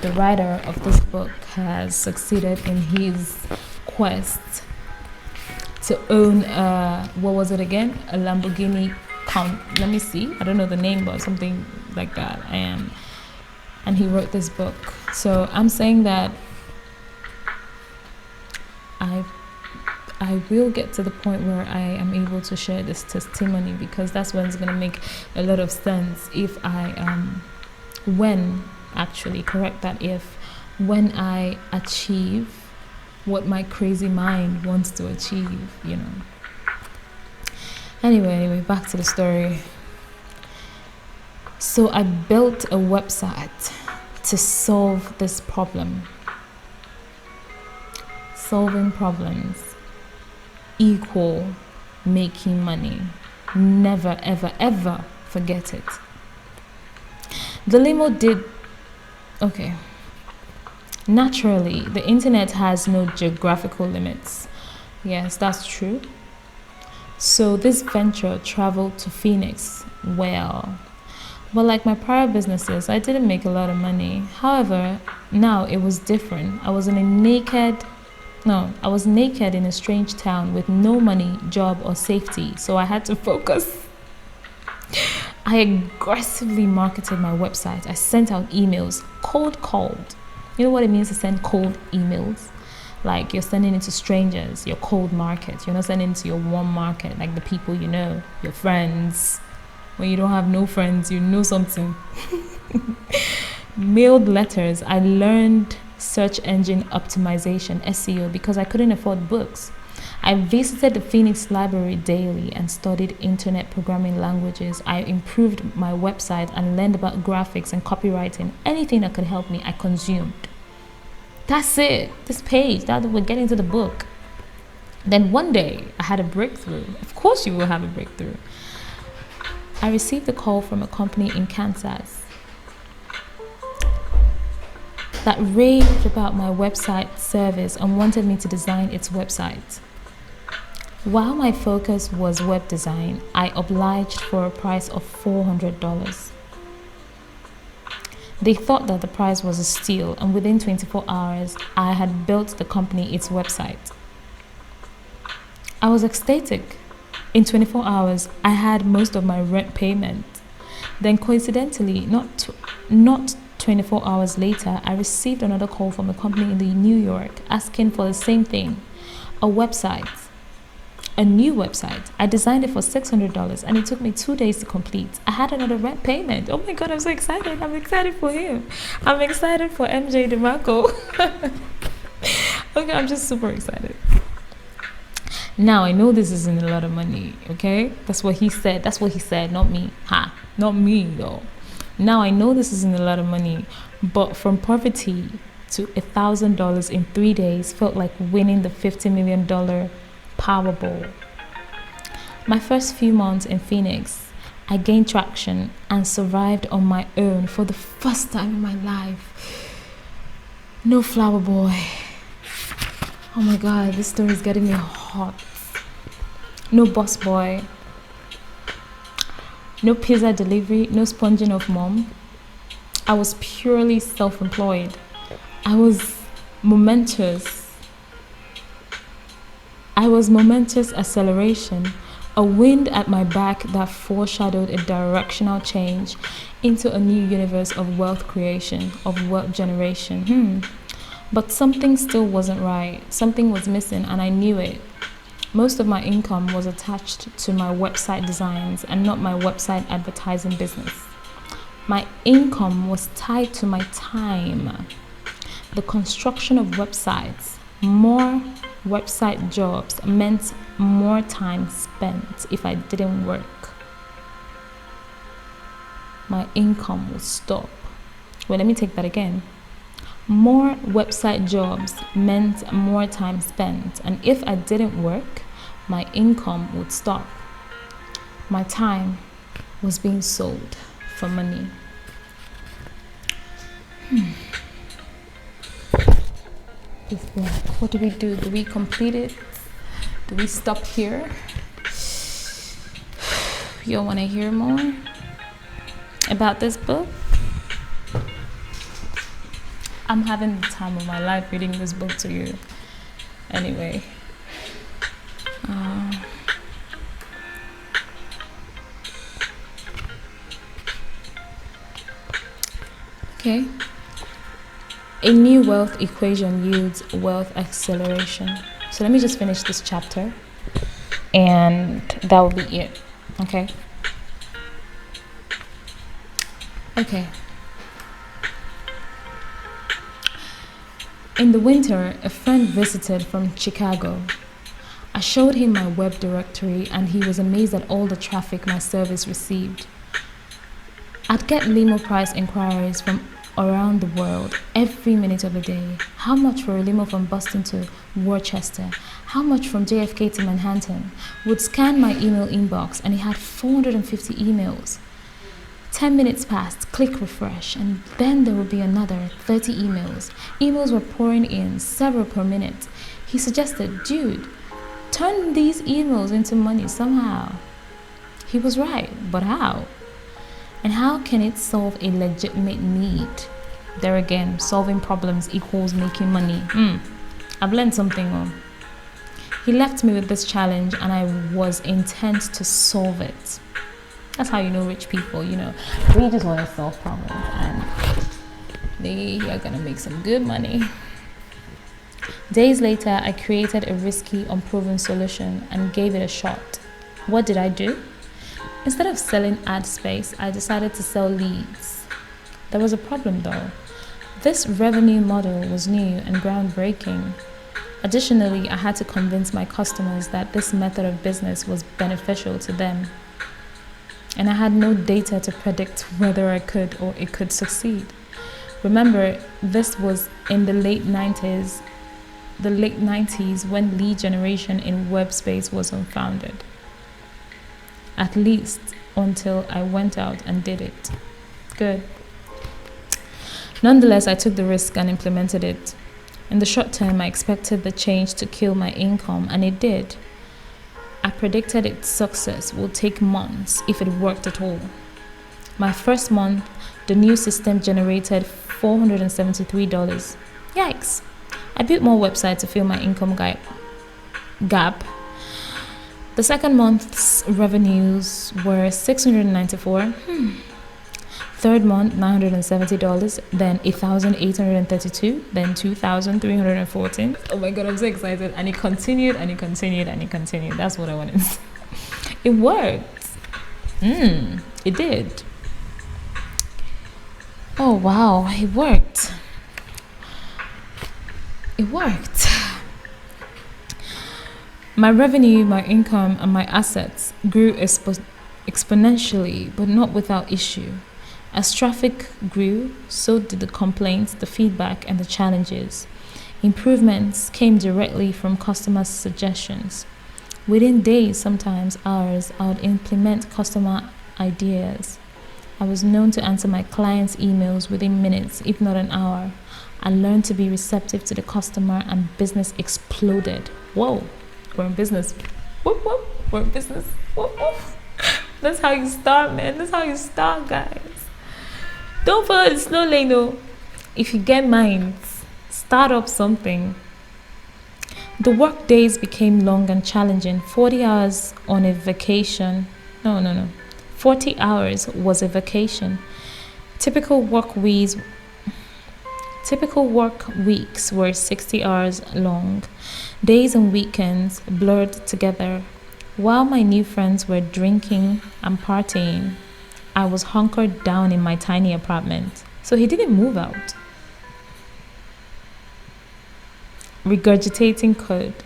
the writer of this book, has succeeded in his quest to own what was it again? A Lamborghini let me see. I don't know the name, but something like that. And he wrote this book. So I'm saying that I will get to the point where I am able to share this testimony, because that's when it's going to make a lot of sense if when I achieve what my crazy mind wants to achieve, you know. Anyway, back to the story. So I built a website to solve this problem. Solving problems equal making money. Never, ever, ever forget it. The limo did... Okay. Naturally, the internet has no geographical limits. Yes, that's true. So this venture traveled to Phoenix. Well, But like my prior businesses, I didn't make a lot of money. However, now it was different. I was naked in a strange town with no money, job, or safety. So I had to focus. I aggressively marketed my website. I sent out emails, cold called. You know what it means to send cold emails? Like you're sending it to strangers, your cold market. You're not sending it to your warm market, like the people you know, your friends. When you don't have no friends, you know something. Mailed letters. I learned search engine optimization, SEO, because I couldn't afford books. I visited the Phoenix Library daily and studied internet programming languages. I improved my website and learned about graphics and copywriting. Anything that could help me, I consumed. That's it. This page, that we're getting to the book. Then one day, I had a breakthrough. Of course you will have a breakthrough. I received a call from a company in Kansas that raved about my website service and wanted me to design its website. While my focus was web design, I obliged for a price of $400. They thought that the price was a steal, and within 24 hours, I had built the company its website. I was ecstatic. In 24 hours, I had most of my rent payment. Then coincidentally, not 24 hours later, I received another call from a company in New York asking for the same thing, a website, a new website. I designed it for $600 and it took me 2 days to complete. I had another rent payment. Oh my God, I'm so excited. I'm excited for him. I'm excited for MJ DeMarco. Okay, I'm just super excited. Now, I know this isn't a lot of money, okay? That's what he said. That's what he said, not me. Not me, though. Now, I know this isn't a lot of money, but from poverty to $1,000 in 3 days felt like winning the $50 million Powerball. My first few months in Phoenix, I gained traction and survived on my own for the first time in my life. No flower boy. Oh my God, this story is getting me hot. No boss boy. No pizza delivery, no sponging of mom. I was purely self-employed. I was momentous acceleration, a wind at my back that foreshadowed a directional change into a new universe of wealth creation, of wealth generation. But something still wasn't right. Something was missing, and I knew it. Most of my income was attached to my website designs and not my website advertising business. My income was tied to my time. The construction of websites, more website jobs meant more time spent if I didn't work. My income would stop. Well, let me take that again. More website jobs meant more time spent, and if I didn't work, my income would stop. My time was being sold for money. What do we do? Do we complete it? Do we stop here? You want to hear more about this book? I'm having the time of my life reading this book to you. Anyway. Okay. A new wealth equation yields wealth acceleration. So let me just finish this chapter and that will be it. Okay. In the winter, a friend visited from Chicago. I showed him my web directory and he was amazed at all the traffic my service received. I'd get limo price inquiries from around the world every minute of the day. How much for a limo from Boston to Worcester? How much from JFK to Manhattan? Would scan my email inbox and he had 450 emails. 10 minutes passed, click refresh, and then there would be another 30 emails. Emails were pouring in, several per minute. He suggested, dude, turn these emails into money somehow. He was right, but how? And how can it solve a legitimate need? There again, solving problems equals making money. I've learned something. He left me with this challenge and I was intent to solve it. That's how you know rich people, they just want to solve problems and they are going to make some good money. Days later, I created a risky, unproven solution and gave it a shot. What did I do? Instead of selling ad space, I decided to sell leads. There was a problem though. This revenue model was new and groundbreaking. Additionally, I had to convince my customers that this method of business was beneficial to them. And I had no data to predict whether I could or it could succeed. Remember, this was in the late 90s when lead generation in web space was unfounded. At least until I went out and did it. Good. Nonetheless, I took the risk and implemented it. In the short term, I expected the change to kill my income, and it did. I predicted its success would take months if it worked at all. My first month, the new system generated $473. Yikes! I built more websites to fill my income gap. The second month's revenues were $694. Third month, $970, then $1,832, then $2,314. Oh my God, I'm so excited. And it continued and it continued and it continued. That's what I wanted to say. It worked. It did. Oh wow, it worked. It worked. My revenue, my income, and my assets grew exponentially, but not without issue. As traffic grew, so did the complaints, the feedback, and the challenges. Improvements came directly from customers' suggestions. Within days, sometimes hours, I would implement customer ideas. I was known to answer my clients' emails within minutes, if not an hour. I learned to be receptive to the customer and business exploded. Whoa, we're in business. Whoop, whoop, we're in business. Whoop, whoop. That's how you start, man. That's how you start, guys. Don't follow the slow lane, though. If you get minds, start up something. The work days became long and challenging. 40 hours on a vacation. No. 40 hours was a vacation. Typical work weeks were 60 hours long. Days and weekends blurred together. While my new friends were drinking and partying, I was hunkered down in my tiny apartment. So he didn't move out. Regurgitating code.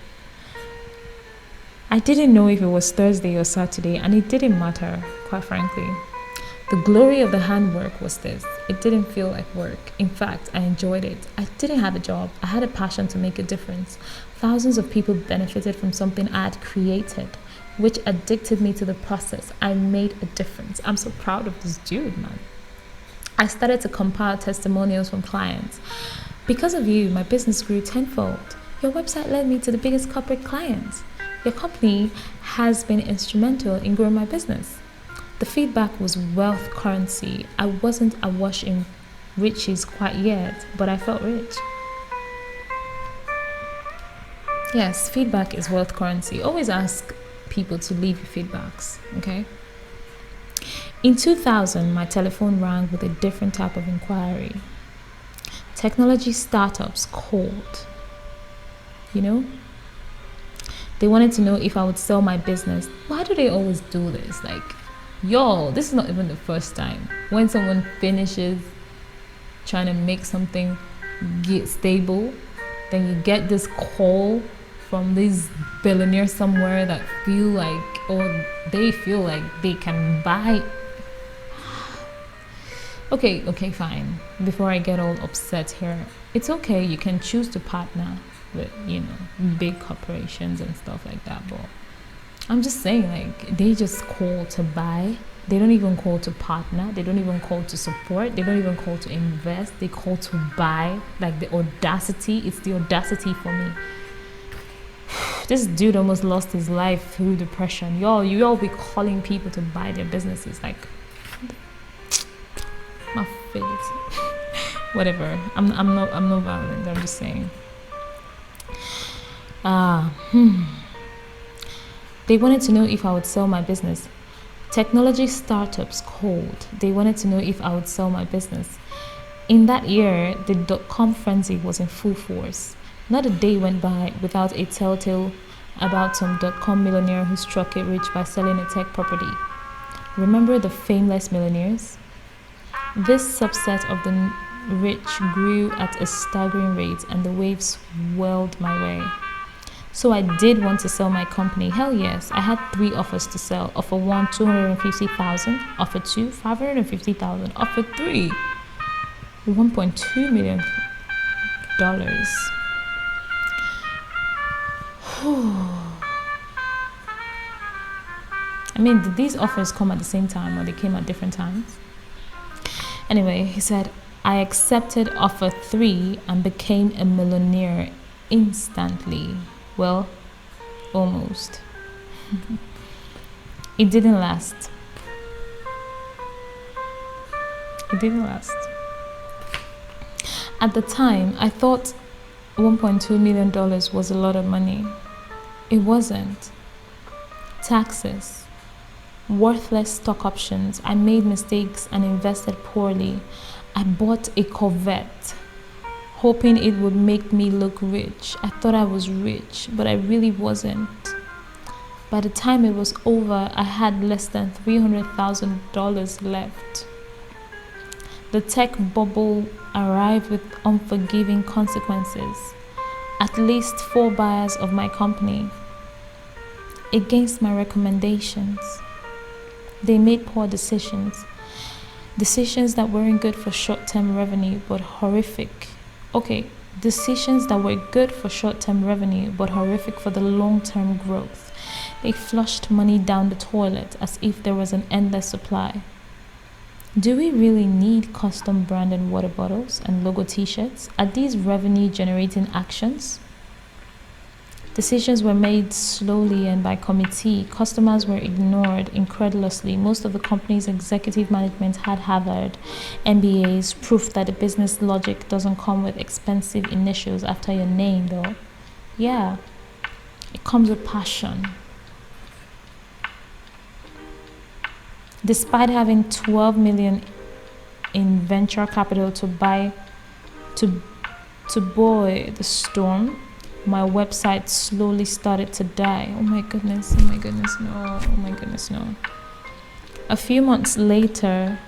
I didn't know if it was Thursday or Saturday, and it didn't matter, quite frankly. The glory of the handwork was this. It didn't feel like work. In fact, I enjoyed it. I didn't have a job. I had a passion to make a difference. Thousands of people benefited from something I had created, which addicted me to the process. I made a difference. I'm so proud of this dude, man. I started to compile testimonials from clients. Because of you, my business grew tenfold. Your website led me to the biggest corporate clients. Your company has been instrumental in growing my business. The feedback was wealth currency. I wasn't awash in riches quite yet, but I felt rich. Yes, feedback is wealth currency. Always ask people to leave you feedbacks, okay? In 2000, my telephone rang with a different type of inquiry. Technology startups called, They wanted to know if I would sell my business. Why do they always do this? Like, yo, this is not even the first time. When someone finishes trying to make something get stable, then you get this call from this billionaire somewhere that they feel like they can buy. Okay, fine. Before I get all upset here, it's okay. You can choose to partner with, big corporations and stuff like that. But I'm just saying, like, they just call to buy. They don't even call to partner. They don't even call to support. They don't even call to invest. They call to buy. Like, the audacity. It's the audacity for me. This dude almost lost his life through depression. You all be calling people to buy their businesses. Like, figures. Whatever. I'm not violent. I'm just saying. They wanted to know if I would sell my business. Technology startups called. They wanted to know if I would sell my business. In that year, the .com frenzy was in full force. Not a day went by without a telltale about some .com millionaire who struck it rich by selling a tech property. Remember the fameless millionaires? This subset of the rich grew at a staggering rate, and the waves swirled my way. So I did want to sell my company. Hell yes. I had 3 offers to sell. Offer 1, 250,000. Offer 2, 550,000. Offer 3, $1.2 million. I mean, did these offers come at the same time or they came at different times? Anyway, he said, I accepted offer 3 and became a millionaire instantly. Well, almost. It didn't last. It didn't last. At the time, I thought $1.2 million was a lot of money. It wasn't. Taxes, worthless stock options. I made mistakes and invested poorly. I bought a Corvette, hoping it would make me look rich. I thought I was rich, but I really wasn't. By the time it was over, I had less than $300,000 left. The tech bubble arrived with unforgiving consequences. At least 4 buyers of my company, against my recommendations. They made poor decisions. Decisions that weren't good for short-term revenue, but horrific. Decisions that were good for short-term revenue, but horrific for the long-term growth. They flushed money down the toilet as if there was an endless supply. Do we really need custom branded water bottles and logo t-shirts? Are these revenue-generating actions? Decisions were made slowly and by committee. Customers were ignored incredulously. Most of the company's executive management had Harvard MBAs, proof that the business logic doesn't come with expensive initials after your name, though. Yeah, it comes with passion. Despite having $12 million in venture capital to buy, to buoy the storm, my website slowly started to die. Oh my goodness, no. A few months later,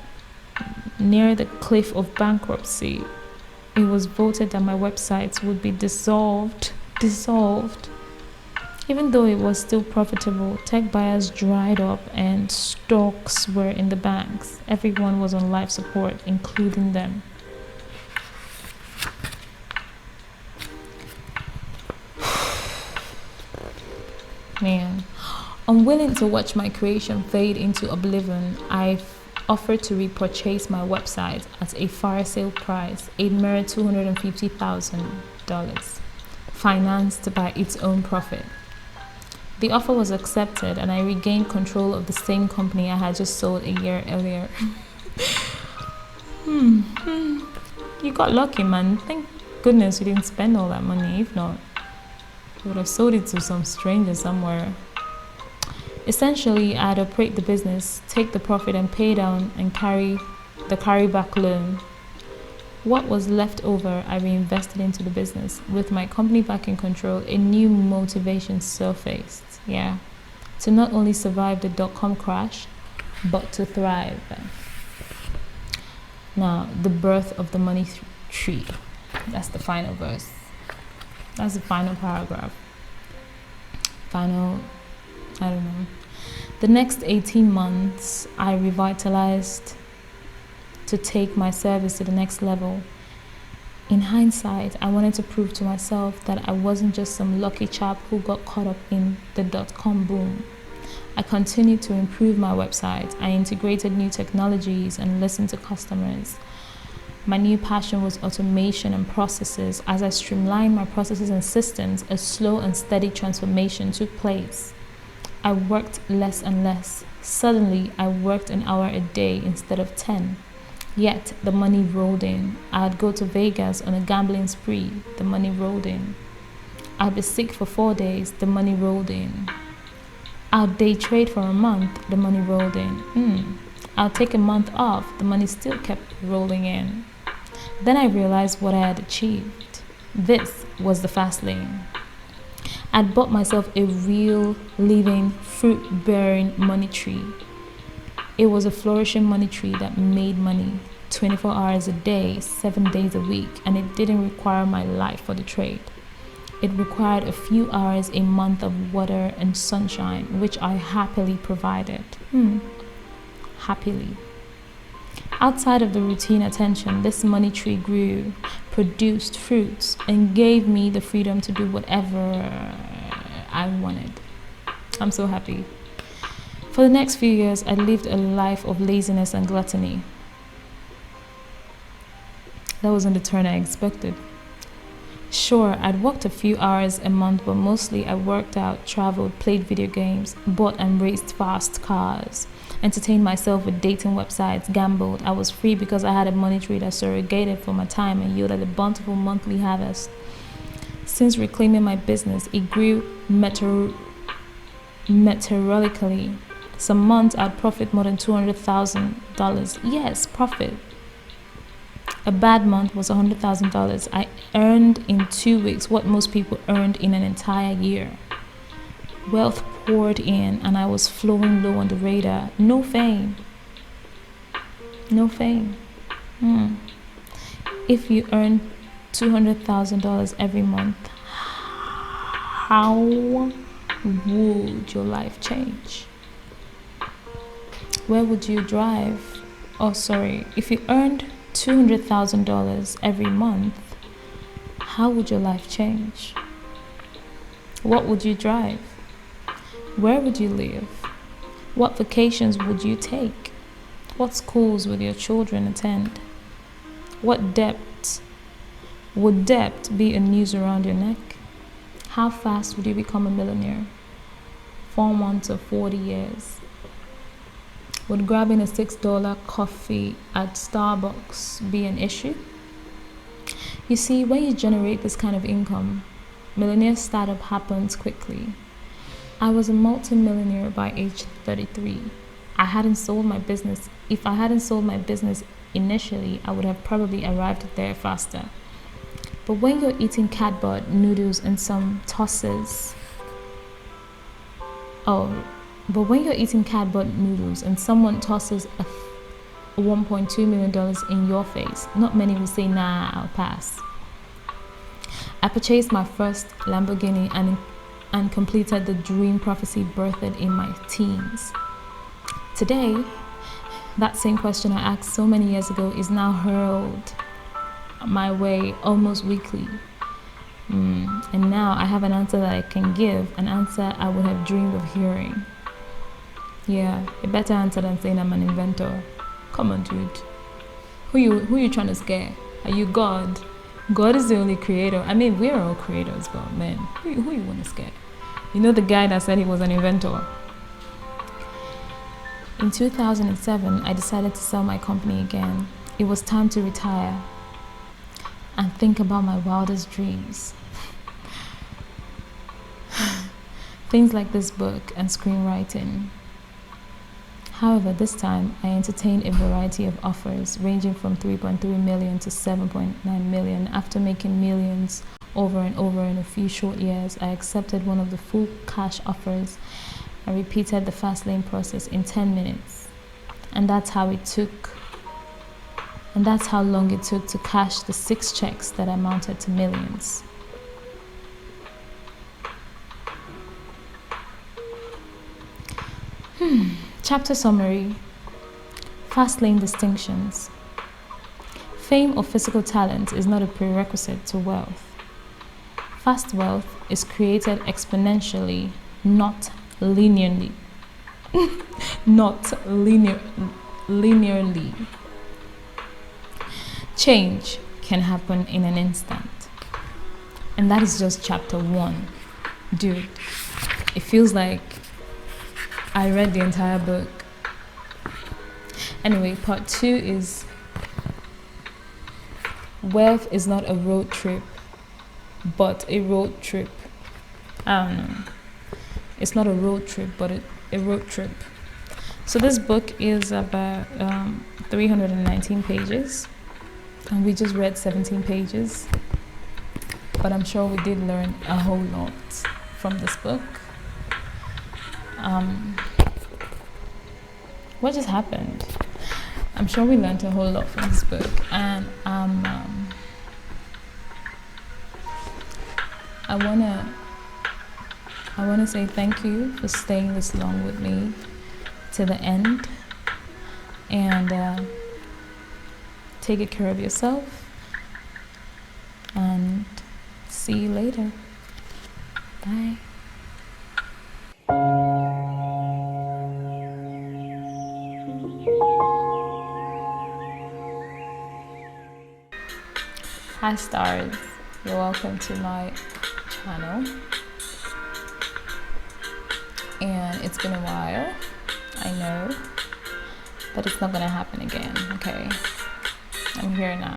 near the cliff of bankruptcy, it was voted that my website would be dissolved. Even though it was still profitable, tech buyers dried up and stocks were in the banks. Everyone was on life support, including them. Man, unwilling to watch my creation fade into oblivion, I offered to repurchase my website at a fire sale price, a mere $250,000, financed by its own profit. The offer was accepted, and I regained control of the same company I had just sold a year earlier. You got lucky, man. Thank goodness you didn't spend all that money. If not, you would have sold it to some stranger somewhere. Essentially, I'd operate the business, take the profit and pay down and carry back loan. What was left over, I reinvested into the business. With my company back in control, a new motivation surfaced. Yeah, to not only survive the .com crash, but to thrive. Now, the birth of the money tree. That's the final verse. That's the final paragraph. The next 18 months, I revitalized to take my service to the next level. In hindsight, I wanted to prove to myself that I wasn't just some lucky chap who got caught up in the .com boom. I continued to improve my website. I integrated new technologies and listened to customers. My new passion was automation and processes. As I streamlined my processes and systems, a slow and steady transformation took place. I worked less and less. Suddenly, I worked an hour a day instead of 10. Yet the money rolled in. I'd go to Vegas on a gambling spree. The money rolled in. I'd be sick for 4 days. The money rolled in. I'd day trade for a month. The money rolled in. I'll take a month off. The money still kept rolling in. Then I realized what I had achieved. This was the fast lane. I'd bought myself a real, living, fruit-bearing money tree. It was a flourishing money tree that made money 24 hours a day, 7 days a week, and it didn't require my life for the trade. It required a few hours a month of water and sunshine, which I happily provided. Happily. Outside of the routine attention, this money tree grew, produced fruits, and gave me the freedom to do whatever I wanted. I'm so happy. For the next few years, I lived a life of laziness and gluttony. That wasn't the turn I expected. Sure, I'd worked a few hours a month, but mostly I worked out, traveled, played video games, bought and raced fast cars, entertained myself with dating websites, gambled. I was free because I had a money tree that surrogated for my time and yielded a bountiful monthly harvest. Since reclaiming my business, it grew meteorically. Some months I'd profit more than $200,000. Yes, profit. A bad month was $100,000. I earned in 2 weeks what most people earned in an entire year. Wealth poured in and I was flowing low on the radar. No fame. No fame. If you earn $200,000 every month, how would your life change? Where would you drive? If you earned $200,000 every month, how would your life change? What would you drive? Where would you live? What vacations would you take? What schools would your children attend? Would debt be a noose around your neck? How fast would you become a millionaire? 4 months or 40 years? Would grabbing a $6 coffee at Starbucks be an issue? You see, when you generate this kind of income, millionaire startup happens quickly. I was a multi-millionaire by age 33. I hadn't sold my business. If I hadn't sold my business initially, I would have probably arrived there faster. But when you're eating cardboard noodles and some tosses, but when you're eating cardboard noodles and someone tosses a $1.2 million in your face, not many will say, nah, I'll pass. I purchased my first Lamborghini and completed the dream prophecy birthed in my teens. Today, that same question I asked so many years ago is now hurled my way almost weekly. And now I have an answer that I can give, an answer I would have dreamed of hearing. Yeah, a better answer than saying I'm an inventor. Come on, dude. Who you trying to scare? Are you God? God is the only creator. I mean, we're all creators, but man, who you want to scare? You know the guy that said he was an inventor? In 2007, I decided to sell my company again. It was time to retire and think about my wildest dreams. Things like this book and screenwriting. However, this time I entertained a variety of offers ranging from 3.3 million to 7.9 million. After making millions over and over in a few short years, I accepted one of the full cash offers and repeated the fast lane process in 10 minutes. And that's how long it took to cash the 6 checks that amounted to millions. Chapter summary. Fast lane distinctions. Fame or physical talent is not a prerequisite to wealth. Fast wealth is created exponentially, not linearly. Linearly. Change can happen in an instant. And that is just chapter 1. Dude, it feels like I read the entire book. Anyway, part 2 is Wealth is not a road trip, but a road trip. It's not a road trip, but a road trip. So this book is about 319 pages, and we just read 17 pages. But I'm sure we did learn a whole lot from this book. What just happened? I'm sure we learned a whole lot from this book, and I wanna say thank you for staying this long with me to the end, and take good care of yourself, and see you later. Bye. Hi stars, you're welcome to my channel, and it's been a while, I know, but it's not gonna happen again, okay? I'm here now.